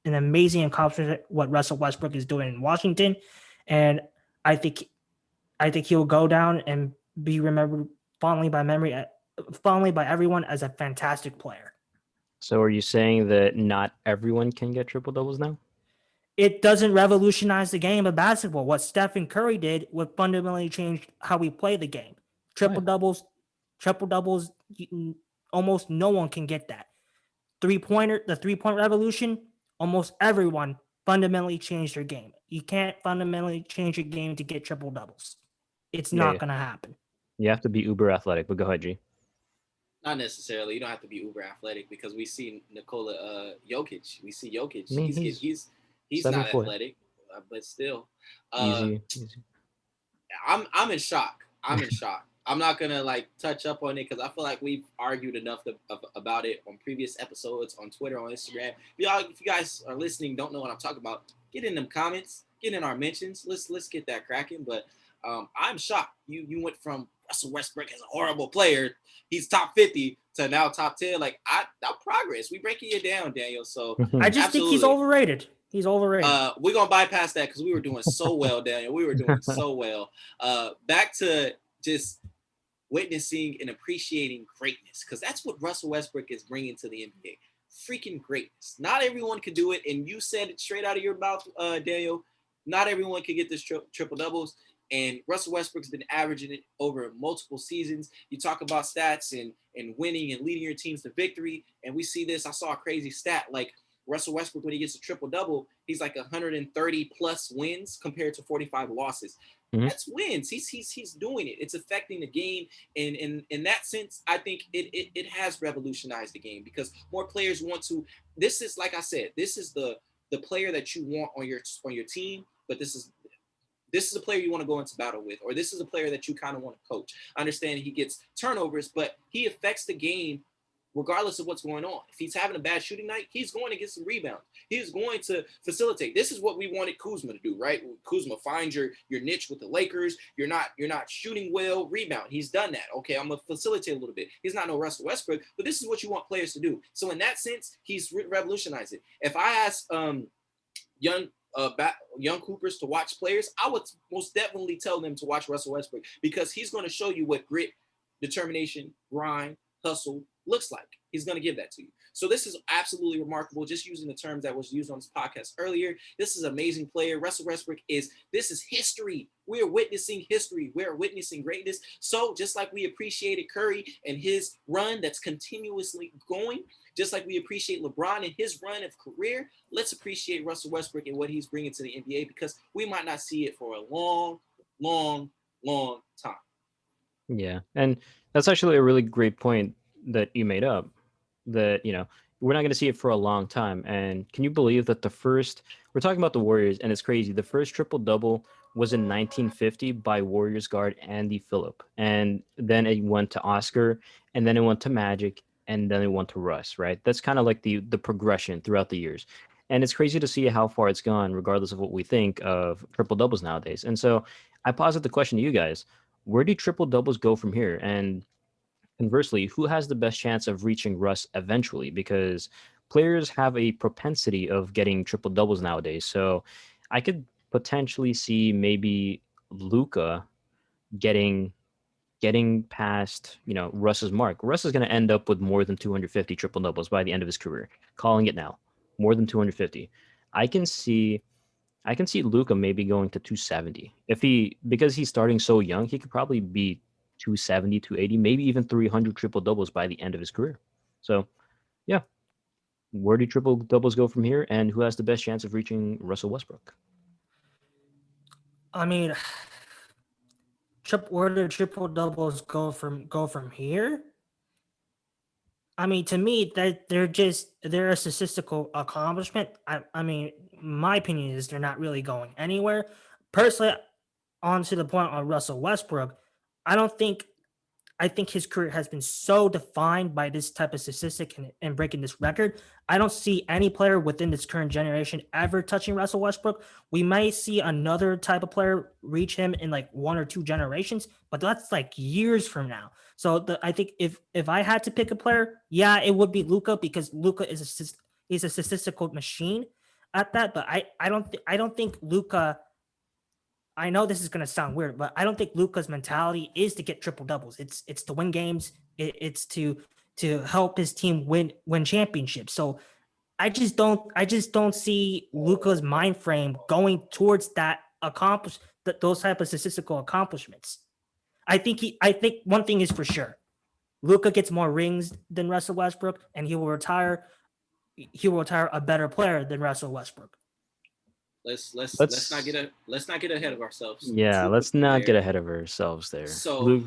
S2: an amazing accomplishment what Russell Westbrook is doing in Washington, and I think he'll go down and be remembered fondly by everyone as a fantastic player.
S1: So, are you saying that not everyone can get triple doubles now?
S2: It doesn't revolutionize the game of basketball. What Stephen Curry did would fundamentally change how we play the game. Triple
S1: Right.
S2: doubles, triple doubles. Almost no one can get that. The 3-point revolution. Almost everyone fundamentally changed their game. You can't fundamentally change your game to get triple doubles. It's
S1: Yeah,
S2: not
S1: yeah.
S2: gonna happen.
S1: You have to be uber athletic. But go ahead, G.
S3: Not necessarily. You don't have to be uber athletic because we see Nikola Jokic. We see Jokic.
S1: I mean,
S3: He's not
S1: 7 foot,
S3: athletic, but still,
S1: easy, easy.
S3: I'm in shock. I'm in shock. I'm not gonna like touch up on it because I feel like we've argued enough about it on previous episodes on Twitter, on Instagram. If you guys are listening, don't know what I'm talking about, get in them comments, get in our mentions. Let's get that cracking. But I'm shocked. You went from Russell Westbrook as a horrible player, he's top 50 to now top 10. Like that progress. We breaking you down, Daniel. So
S2: I just think he's overrated. He's overrated.
S3: We're gonna bypass that because we were doing so well, Daniel. We were doing so well. Back to just witnessing and appreciating greatness, because that's what Russell Westbrook is bringing to the NBA. Freaking greatness. Not everyone could do it, and you said it straight out of your mouth, Daniel. Not everyone could get this triple doubles, and Russell Westbrook's been averaging it over multiple seasons. You talk about stats and winning and leading your teams to victory, and we see this. I saw a crazy stat like Russell Westbrook, when he gets a triple double, he's like 130 plus wins compared to 45 losses. Mm-hmm. That's wins. He's doing it. It's affecting the game, and in that sense, I think it has revolutionized the game because more players want to. This is, like I said, this is the player that you want on your team, but this is a player you want to go into battle with, or this is a player that you kind of want to coach. I understand he gets turnovers, but he affects the game regardless of what's going on. If he's having a bad shooting night, he's going to get some rebounds. He's going to facilitate. This is what we wanted Kuzma to do, right? Kuzma, find your niche with the Lakers. You're not shooting well, rebound. He's done that. Okay, I'm going to facilitate a little bit. He's not no Russell Westbrook, but this is what you want players to do. So in that sense, he's revolutionized it. If I ask young Coopers to watch players, I would most definitely tell them to watch Russell Westbrook because he's going to show you what grit, determination, grind, hustle looks like. He's going to give that to you. So this is absolutely remarkable. Just using the terms that was used on this podcast earlier, this is an amazing player. Russell Westbrook this is history. We are witnessing history. We are witnessing greatness. So just like we appreciated Curry and his run that's continuously going, just like we appreciate LeBron and his run of career, let's appreciate Russell Westbrook and what he's bringing to the NBA because we might not see it for a long, long, long time.
S1: Yeah, and that's actually a really great point that you made up, that we're not going to see it for a long time. And can you believe that we're talking about the Warriors, and it's crazy, the first triple double was in 1950 by Warriors guard Andy Phillip, and then it went to Oscar, and then it went to Magic, and then it went to Russ. Right? That's kind of like the progression throughout the years, and it's crazy to see how far it's gone, regardless of what we think of triple doubles nowadays. And so, I posit the question to you guys: where do triple doubles go from here? And conversely, who has the best chance of reaching Russ eventually? Because players have a propensity of getting triple doubles nowadays. So I could potentially see maybe Luca getting past, Russ's mark. Russ is going to end up with more than 250 triple doubles by the end of his career. Calling it now. More than 250. I can see I can see Luca maybe going to 270. Because he's starting so young, he could probably be 270, 280, maybe even 300 triple doubles by the end of his career. So, yeah, where do triple doubles go from here, and who has the best chance of reaching Russell Westbrook?
S2: I mean, where do triple doubles go from here? I mean, to me, that they're a statistical accomplishment. I mean, my opinion is they're not really going anywhere. Personally, on to the point on Russell Westbrook, I don't think I think his career has been so defined by this type of statistic and breaking this record. I don't see any player within this current generation ever touching Russell Westbrook. We might see another type of player reach him in like one or two generations, but that's like years from now. So I think if I had to pick a player, yeah, it would be Luca because Luca is a statistical machine at that. But I don't think Luca. I know this is going to sound weird, but I don't think Luca's mentality is to get triple doubles. It's to win games. It's to help his team win championships. So I just don't see Luca's mind frame going towards those type of statistical accomplishments. I think one thing is for sure. Luca gets more rings than Russell Westbrook, and he will retire a better player than Russell Westbrook.
S3: Let's not get ahead of ourselves.
S1: Yeah, let's not get ahead of ourselves there.
S3: So,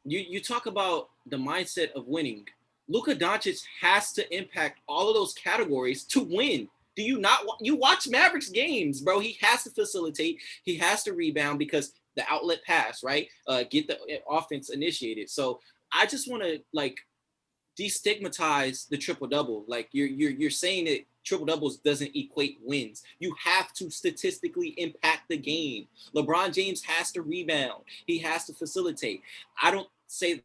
S3: you talk about the mindset of winning. Luka Doncic has to impact all of those categories to win. Do you not? You watch Mavericks games, bro. He has to facilitate. He has to rebound because the outlet pass, right? Get the offense initiated. So I just want to destigmatize the triple double. Like you're saying that triple doubles doesn't equate wins. You have to statistically impact the game. LeBron James has to rebound. He has to facilitate. I don't say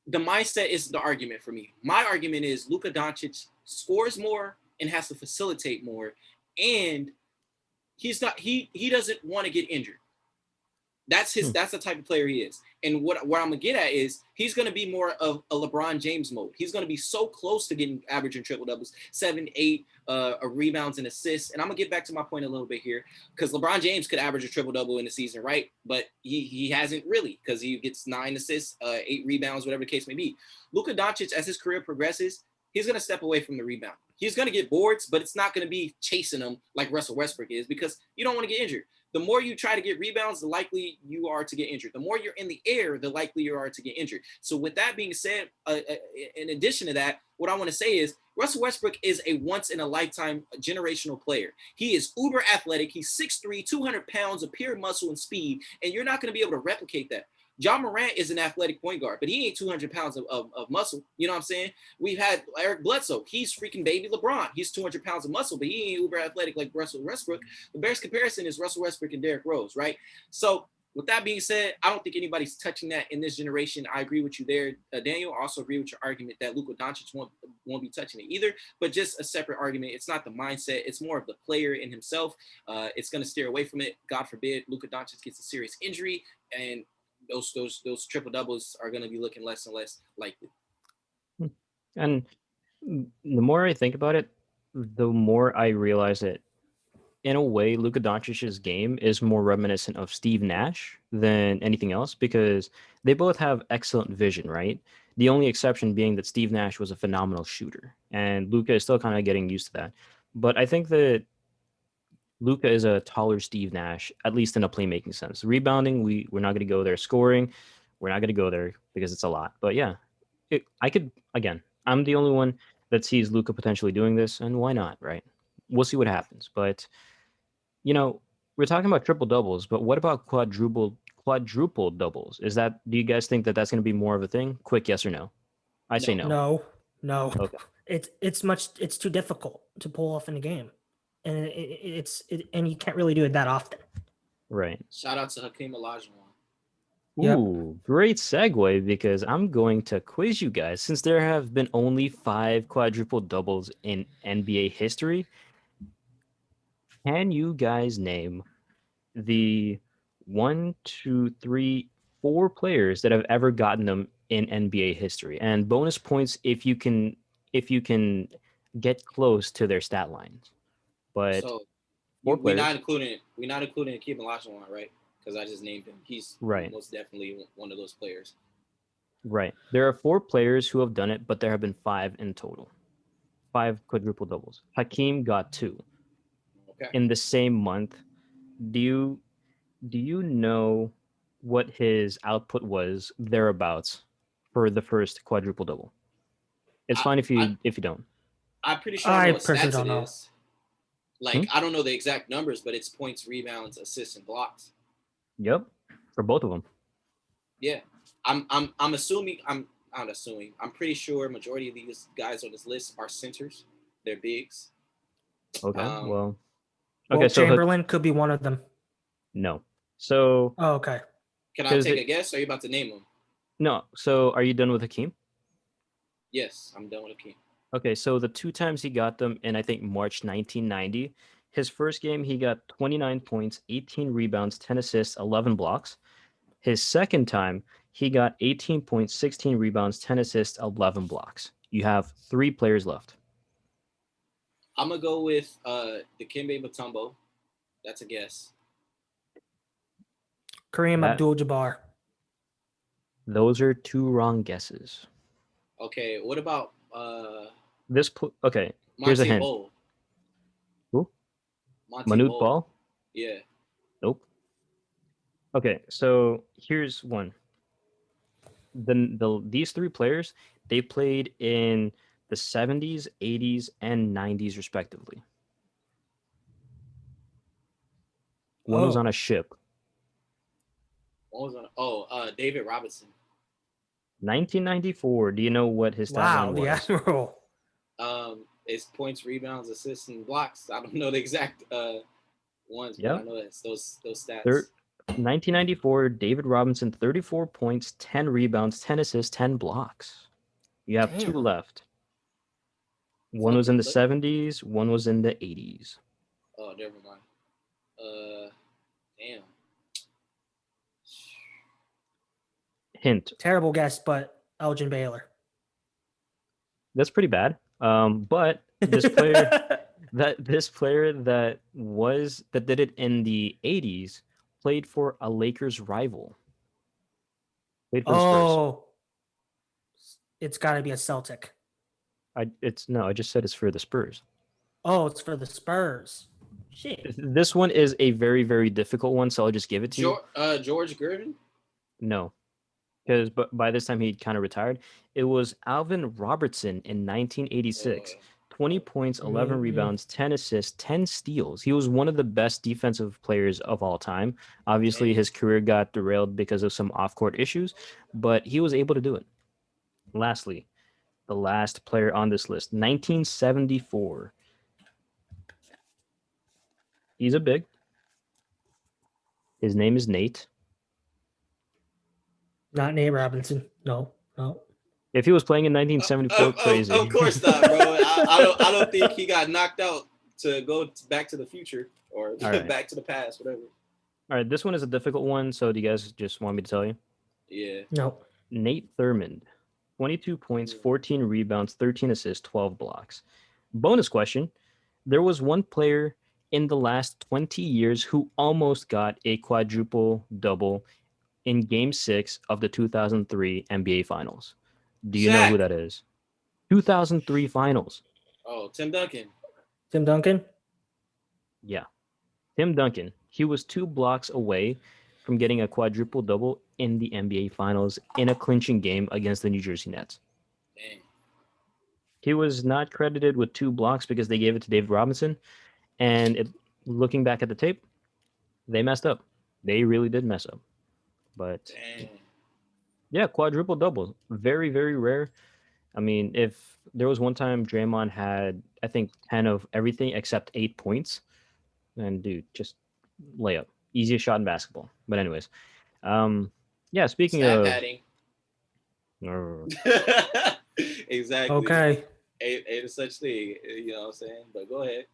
S3: the mindset is the argument for me. My argument is Luka Doncic scores more and has to facilitate more, and he doesn't want to get injured. That's the type of player he is. And what I'm gonna get at is he's gonna be more of a LeBron James mode. He's gonna be so close to getting averaging triple doubles, 7, 8 rebounds and assists. And I'm gonna get back to my point a little bit here because LeBron James could average a triple double in the season, right? But he hasn't really because he gets 9 assists, 8 rebounds, whatever the case may be. Luka Doncic, as his career progresses, he's gonna step away from the rebound. He's gonna get boards, but it's not gonna be chasing them like Russell Westbrook is because you don't want to get injured. The more you try to get rebounds, the likely you are to get injured. The more you're in the air, the likely you are to get injured. So with that being said, in addition to that, what I want to say is Russell Westbrook is a once-in-a-lifetime generational player. He is uber athletic. He's 6'3", 200 pounds of pure muscle and speed, and you're not going to be able to replicate that. John Morant is an athletic point guard, but he ain't 200 pounds of muscle. You know what I'm saying? We've had Eric Bledsoe. He's freaking baby LeBron. He's 200 pounds of muscle, but he ain't uber athletic like Russell Westbrook. The best comparison is Russell Westbrook and Derrick Rose, right? So with that being said, I don't think anybody's touching that in this generation. I agree with you there, Daniel. I also agree with your argument that Luka Doncic won't be touching it either, but just a separate argument. It's not the mindset. It's more of the player in himself. It's going to steer away from it. God forbid Luka Doncic gets a serious injury and those triple doubles are going to be looking less and less likely.
S1: And the more I think about it, the more I realize that in a way, Luka Doncic's game is more reminiscent of Steve Nash than anything else because they both have excellent vision, right? The only exception being that Steve Nash was a phenomenal shooter, and Luka is still kind of getting used to that. But I think that Luka is a taller Steve Nash, at least in a playmaking sense. Rebounding, we're not going to go there. Scoring, we're not going to go there because it's a lot. But yeah, I'm the only one that sees Luka potentially doing this, and why not, right? We'll see what happens. But, you know, We're talking about triple doubles, but what about quadruple doubles? Do you guys think that that's going to be more of a thing? Quick yes or no. I say
S3: No.
S1: no.
S2: No, no.
S1: Okay.
S2: It's too difficult to pull off in a game, and and you can't really do it that often.
S1: Right.
S3: Shout out to Hakeem Olajuwon.
S2: Yep.
S1: Ooh, great segue because I'm going to quiz you guys. Since there have been only 5 quadruple doubles in NBA history, can you guys name the one, two, three, 4 players that have ever gotten them in NBA history? And bonus points if you can get close to their stat lines. But
S3: So
S1: 4
S3: we're not
S1: players,
S3: including Hakeem Olajuwon, right? Because I just named him. He's
S1: right?
S3: most definitely one of those players.
S1: Right. There are 4 players who have done it, but there have been 5 in total. 5 quadruple doubles. Hakeem got 2
S3: Okay.
S1: in the same month. Do you do you know what his output was thereabouts for the first quadruple double? It's
S3: I,
S1: fine if
S3: I
S1: you don't.
S3: I'm pretty sure I know
S2: I
S3: what
S2: personally
S3: stats
S2: don't
S3: it
S2: know.
S3: is. Like
S1: Hmm?
S3: I don't know the exact numbers, but it's points, rebounds, assists, and blocks.
S1: Yep, for both of them.
S3: Yeah. I'm assuming I'm not assuming. I'm pretty sure majority of these guys on this list are centers. They're bigs.
S1: Okay.
S3: Um,
S1: Well, okay.
S2: Walt
S1: So
S2: Chamberlain could be one of them.
S1: no. So
S2: Oh, okay.
S3: can I
S1: because
S3: take a guess? Or are you about to name them?
S1: no. So are you done with Hakeem?
S3: Yes, I'm done with Hakeem.
S1: Okay. So the 2 times he got them in I think March 1990. His first game he got 29 points, 18 rebounds, 10 assists, 11 blocks. His second time, he got 18 points, 16 rebounds, 10 assists, 11 blocks. You have 3 players left.
S3: I'm gonna go with Dikembe Mutombo. That's a guess.
S2: Kareem
S1: That
S2: Abdul-Jabbar.
S1: those are 2 wrong guesses.
S3: Okay, what about
S1: Okay, here's a
S3: Monte
S1: hint.
S3: Ball?
S1: Who?
S3: Monte
S1: Manute
S3: Ball.
S1: Ball?
S3: Yeah.
S1: Nope. Okay, so here's one. These 3 players, they played in the 70s, 80s, and 90s respectively. One was on
S2: Oh,
S1: a ship.
S3: What was on? Oh, David Robinson.
S1: 1994. Do you know what his stat line
S2: wow. The
S1: was?
S2: Admiral.
S3: It's points, rebounds, assists, and blocks. I don't know the exact ones, but I
S1: Yep.
S3: know that's those
S1: Thir
S3: stats.
S1: 1994, David Robinson, 34 points, 10 rebounds, 10 assists, 10 blocks. You have 2
S2: Damn.
S1: left. One
S3: Fuck
S1: was in
S3: it.
S1: the 70s, one was in the 80s.
S3: Oh, never mind. Damn.
S1: Hint,
S2: Terrible guess, but Elgin Baylor.
S1: that's pretty bad. But this player that did it in the 80s played for a Lakers rival. Played for the Spurs.
S2: Oh, it's got to be a Celtic.
S1: I just said it's for the Spurs.
S2: Oh, it's for the Spurs. Shit.
S1: This one is a very, very difficult one, so I'll just give it to you.
S3: George Gervin.
S1: No, because by this time he'd kind of retired. It was Alvin Robertson in 1986. 20 points, 11 rebounds, 10 assists, 10 steals. He was one of the best defensive players of all time. Obviously,
S3: Damn.
S1: his career got derailed because of some off-court issues, but he was able to do it. Lastly, the last player on this list, 1974. He's a big. His name is Nate.
S2: Not Nate Robinson. No, no.
S1: If he was playing in 1974, crazy.
S3: Of course not, bro. I don't think he got knocked out to go back to the future or
S1: right.
S3: back to the past, whatever.
S1: All right, this one is a difficult one, so do you guys just want me to tell you?
S3: Yeah.
S2: No.
S1: Nate Thurmond, 22 points, 14 rebounds, 13 assists, 12 blocks. Bonus question. There was one player in the last 20 years who almost got a quadruple double in Game 6 of the 2003 NBA Finals. Do you know who
S3: Shaq.
S1: that is? 2003 Finals.
S3: Oh, Tim Duncan.
S2: Tim Duncan?
S1: Yeah. Tim Duncan. He was 2 blocks away from getting a quadruple double in the NBA Finals in a clinching game against the New Jersey Nets.
S3: Dang.
S1: He was not credited with 2 blocks because they gave it to David Robinson. And looking back at the tape, They messed up. They really did mess up. But
S3: Damn.
S1: yeah, quadruple double, very very rare. I mean, if there was one time Draymond had, I think 10 of everything except 8 points, then dude, just layup, easiest shot in basketball. But anyways, um, yeah. Speaking
S3: Stat
S1: of,
S3: padding.
S1: uh,
S3: Exactly.
S2: Okay.
S3: Ain't such thing. You know what I'm saying? But go ahead.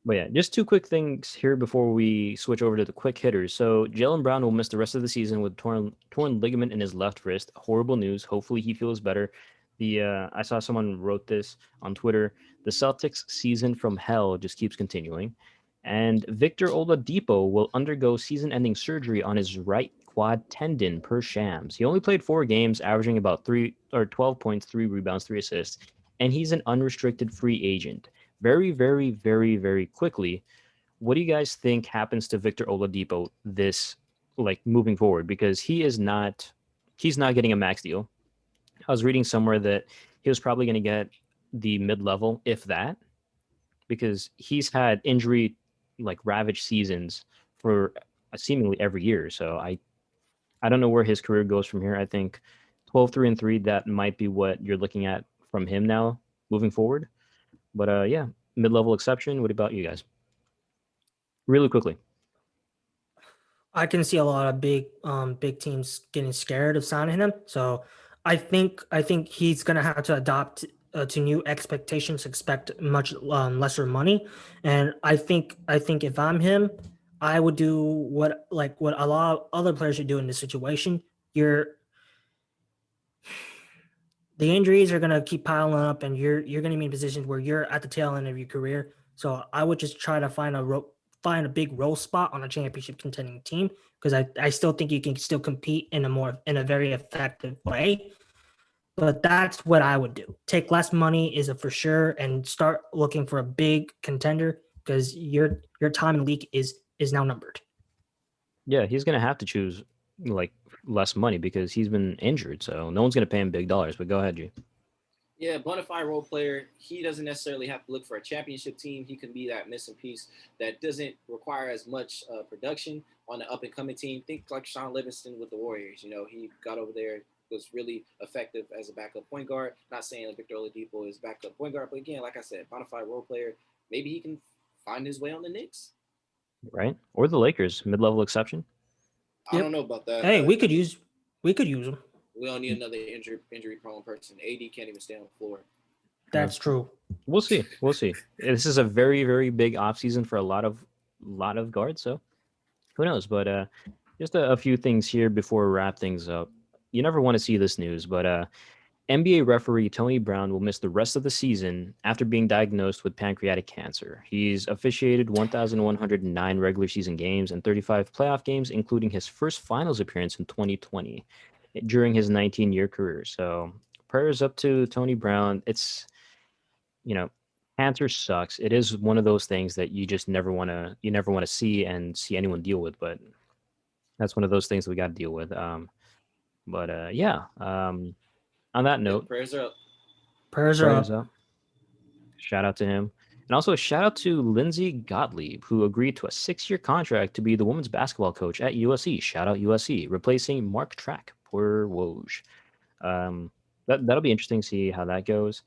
S1: but yeah, just two quick things here before we switch over to the quick hitters. So Jalen Brown will miss the rest of the season with torn ligament in his left wrist. Horrible news. Hopefully he feels better. The I saw someone wrote this on Twitter. The Celtics season from hell just keeps continuing. And Victor Oladipo will undergo season-ending surgery on his right quad tendon per Shams. He only played 4 games, averaging about 12 points, 3 rebounds, 3 assists, and he's an unrestricted free agent. Very, very, very, very quickly, what do you guys think happens to Victor Oladipo this like moving forward? Because he's not getting a max deal. I was reading somewhere that he was probably going to get the mid level, if that, because he's had injury like ravaged seasons for seemingly every year. So I don't know where his career goes from here. I think 12-3-3, that might be what you're looking at from him now moving forward. But yeah, mid level exception. What about you guys? Really quickly.
S2: I can see a lot of big teams getting scared of signing him. So I think he's gonna have to adopt to new expectations, expect much lesser money. And I think if I'm him, I would do what a lot of other players should do in this situation. You're the injuries are gonna keep piling up, and you're gonna be in positions where you're at the tail end of your career. So I would just try to find a big role spot on a championship contending team, because I still think you can still compete in a very effective way. But that's what I would do. Take less money is a for sure, and start looking for a big contender, because your time in the league is now numbered.
S1: Yeah, he's gonna have to choose like less money because he's been injured, so no one's gonna pay him big dollars. But go ahead, G.
S3: Yeah, bona fide role player. He doesn't necessarily have to look for a championship team. He can be that missing piece that doesn't require as much production on the up and coming team. Think like Sean Livingston with the Warriors. You know, he got over there, was really effective as a backup point guard. Not saying that Victor Oladipo is backup point guard, but again, like I said, bona fide role player. Maybe he can find his way on the Knicks.
S1: Right? Or the Lakers, mid level exception.
S3: I don't
S2: Yep.
S3: know about that,
S2: Hey,
S3: but
S2: we could use them.
S3: we don't need another injury prone person. AD can't even stay on the floor.
S1: Yeah.
S2: That's true.
S1: We'll see. We'll see. This is a very, very big offseason for a lot of guards, so who knows? But just a few things here before we wrap things up. You never want to see this news, but NBA referee Tony Brown will miss the rest of the season after being diagnosed with pancreatic cancer. He's officiated 1,109 regular season games and 35 playoff games, including his first finals appearance in 2020 during his 19-year career. So prayers up to Tony Brown. You know, cancer sucks. It is one of those things that you never want to see and see anyone deal with, but that's one of those things that we got to deal with. But yeah, on that
S3: Yeah,
S1: note,
S3: prayers are up.
S2: Prayers are
S1: prayers
S2: up.
S1: up. Shout out to him. And also a shout out to Lindsay Gottlieb, who agreed to a 6-year contract to be the women's basketball coach at USC. Shout out USC, replacing Mark Track. Poor Woj. Um, that'll be interesting to see how that goes.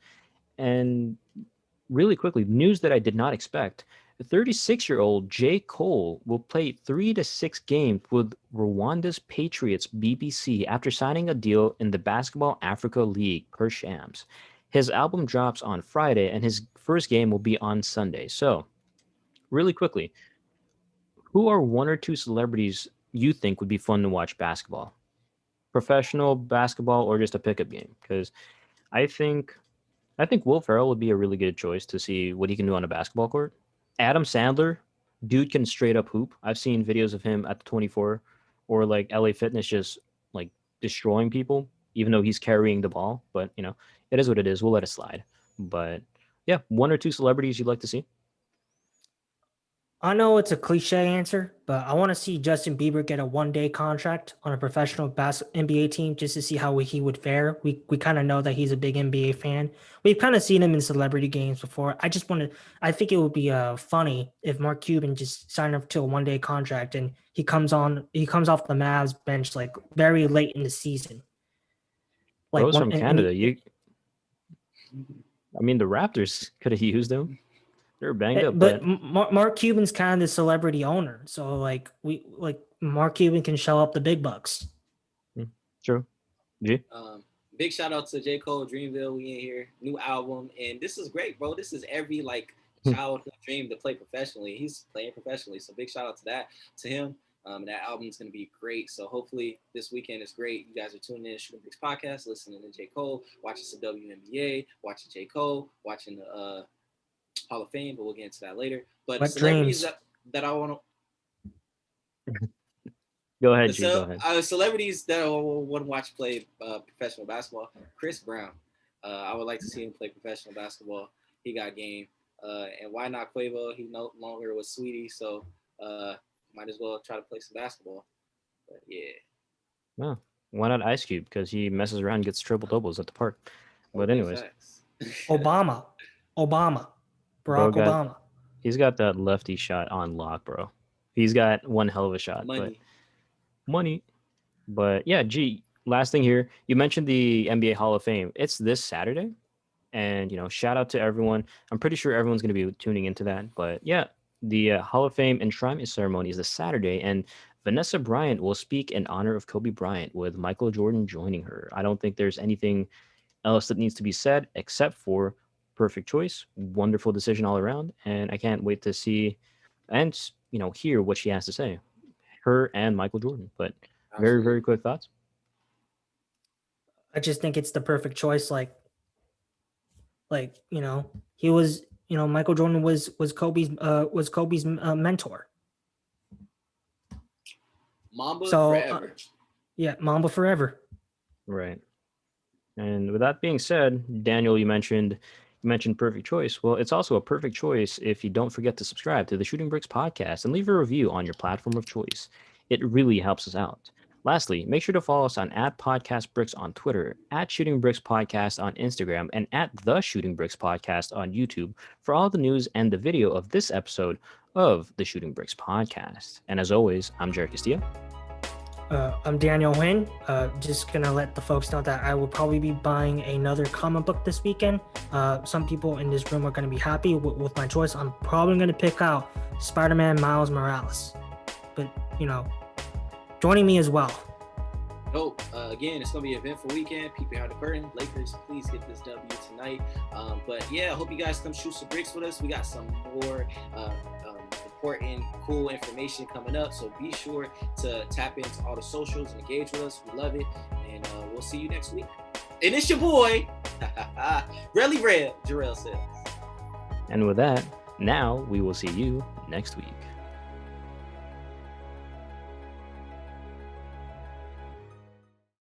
S1: And really quickly, news that I did not expect. The 36-year-old J. Cole will play 3 to 6 games with Rwanda's Patriots BBC after signing a deal in the Basketball Africa League per Shams. His album drops on Friday, and his first game will be on Sunday. So, really quickly, who are one or two celebrities you think would be fun to watch basketball? Professional basketball or just a pickup game? Because I think I think Will Ferrell would be a really good choice to see what he can do on a basketball court. Adam Sandler, dude can straight up hoop. I've seen videos of him at the 24 or like LA Fitness just like destroying people, even though he's carrying the ball. But it is what it is. We'll let it slide. But yeah, one or two celebrities you'd like to see.
S2: I know it's a cliche answer, but I want to see Justin Bieber get a 1-day contract on a professional NBA team just to see how he would fare. We kind of know that he's a big NBA fan. We've kind of seen him in celebrity games before. I think it would be funny if Mark Cuban just signed up to a 1-day contract and he comes off the Mavs bench like very late in the season. Like
S1: Bro's
S2: one
S1: from
S2: and
S1: Canada.
S2: he,
S1: I mean, the Raptors could have used him. They're banged up,
S2: but
S1: but
S2: Mark Cuban's kind of the celebrity owner, so Mark Cuban can shell up the big bucks.
S1: true. G.
S3: Big shout out to J. Cole, Dreamville. We in here, new album, and this is great, bro. This is every childhood dream to play professionally. He's playing professionally, so big shout out to him. That album is going to be great. So hopefully this weekend is great. You guys are tuning in to Shooting Bricks podcast, listening to J. Cole, watching some WNBA, watching J. Cole, watching the Hall of Fame, but we'll get into that later. But
S2: What
S3: celebrities
S2: dreams?
S3: that I want to
S1: Go ahead, G. Go ahead.
S3: celebrities that I want to watch play professional basketball. Chris Brown. I would like to see him play professional basketball. He got game. And why not Quavo? He no longer was Sweetie, so might as well try to play some basketball. But yeah.
S1: No, why not Ice Cube? Because he messes around and gets triple doubles at the park. But anyways,
S2: Obama, Barack Obama.
S1: He's got that lefty shot on lock, bro. He's got one hell of a shot. Money. But yeah, G, last thing here. You mentioned the NBA Hall of Fame. It's this Saturday. And, shout out to everyone. I'm pretty sure everyone's going to be tuning into that. But yeah, the Hall of Fame enshrinement ceremony is this Saturday. And Vanessa Bryant will speak in honor of Kobe Bryant with Michael Jordan joining her. I don't think there's anything else that needs to be said except for perfect choice. Wonderful decision all around. And I can't wait to see and, hear what she has to say. Her and Michael Jordan. But very, very quick thoughts.
S2: I just think it's the perfect choice. He was, Michael Jordan was Kobe's mentor.
S3: Mamba forever.
S2: Yeah, Mamba forever.
S1: Right. And with that being said, Daniel, you mentioned perfect choice. Well, it's also a perfect choice if you don't forget to subscribe to the Shooting Bricks podcast and leave a review on your platform of choice. It really helps us out. Lastly, make sure to follow us on @PodcastBricks on Twitter, @ShootingBricksPodcast on Instagram, and @The Shooting Bricks Podcast on YouTube for all the news and the video of this episode of the Shooting Bricks Podcast. And as always, I'm Jarrod Castillo.
S2: I'm Daniel Huynh. Just gonna let the folks know that I will probably be buying another comic book this weekend. Some people in this room are gonna be happy with my choice. I'm probably gonna pick out Spider-Man Miles Morales, but joining me as well.
S3: Dope. Again, it's gonna be an eventful weekend. Peep behind the curtain. Lakers, please get this W tonight. But yeah, I hope you guys come shoot some bricks with us. We got some more important, cool information coming up. So be sure to tap into all the socials and engage with us. We love it. And we'll see you next week. And it's your boy, Really Red, Gerrel says.
S1: And with that, now we will see you next week.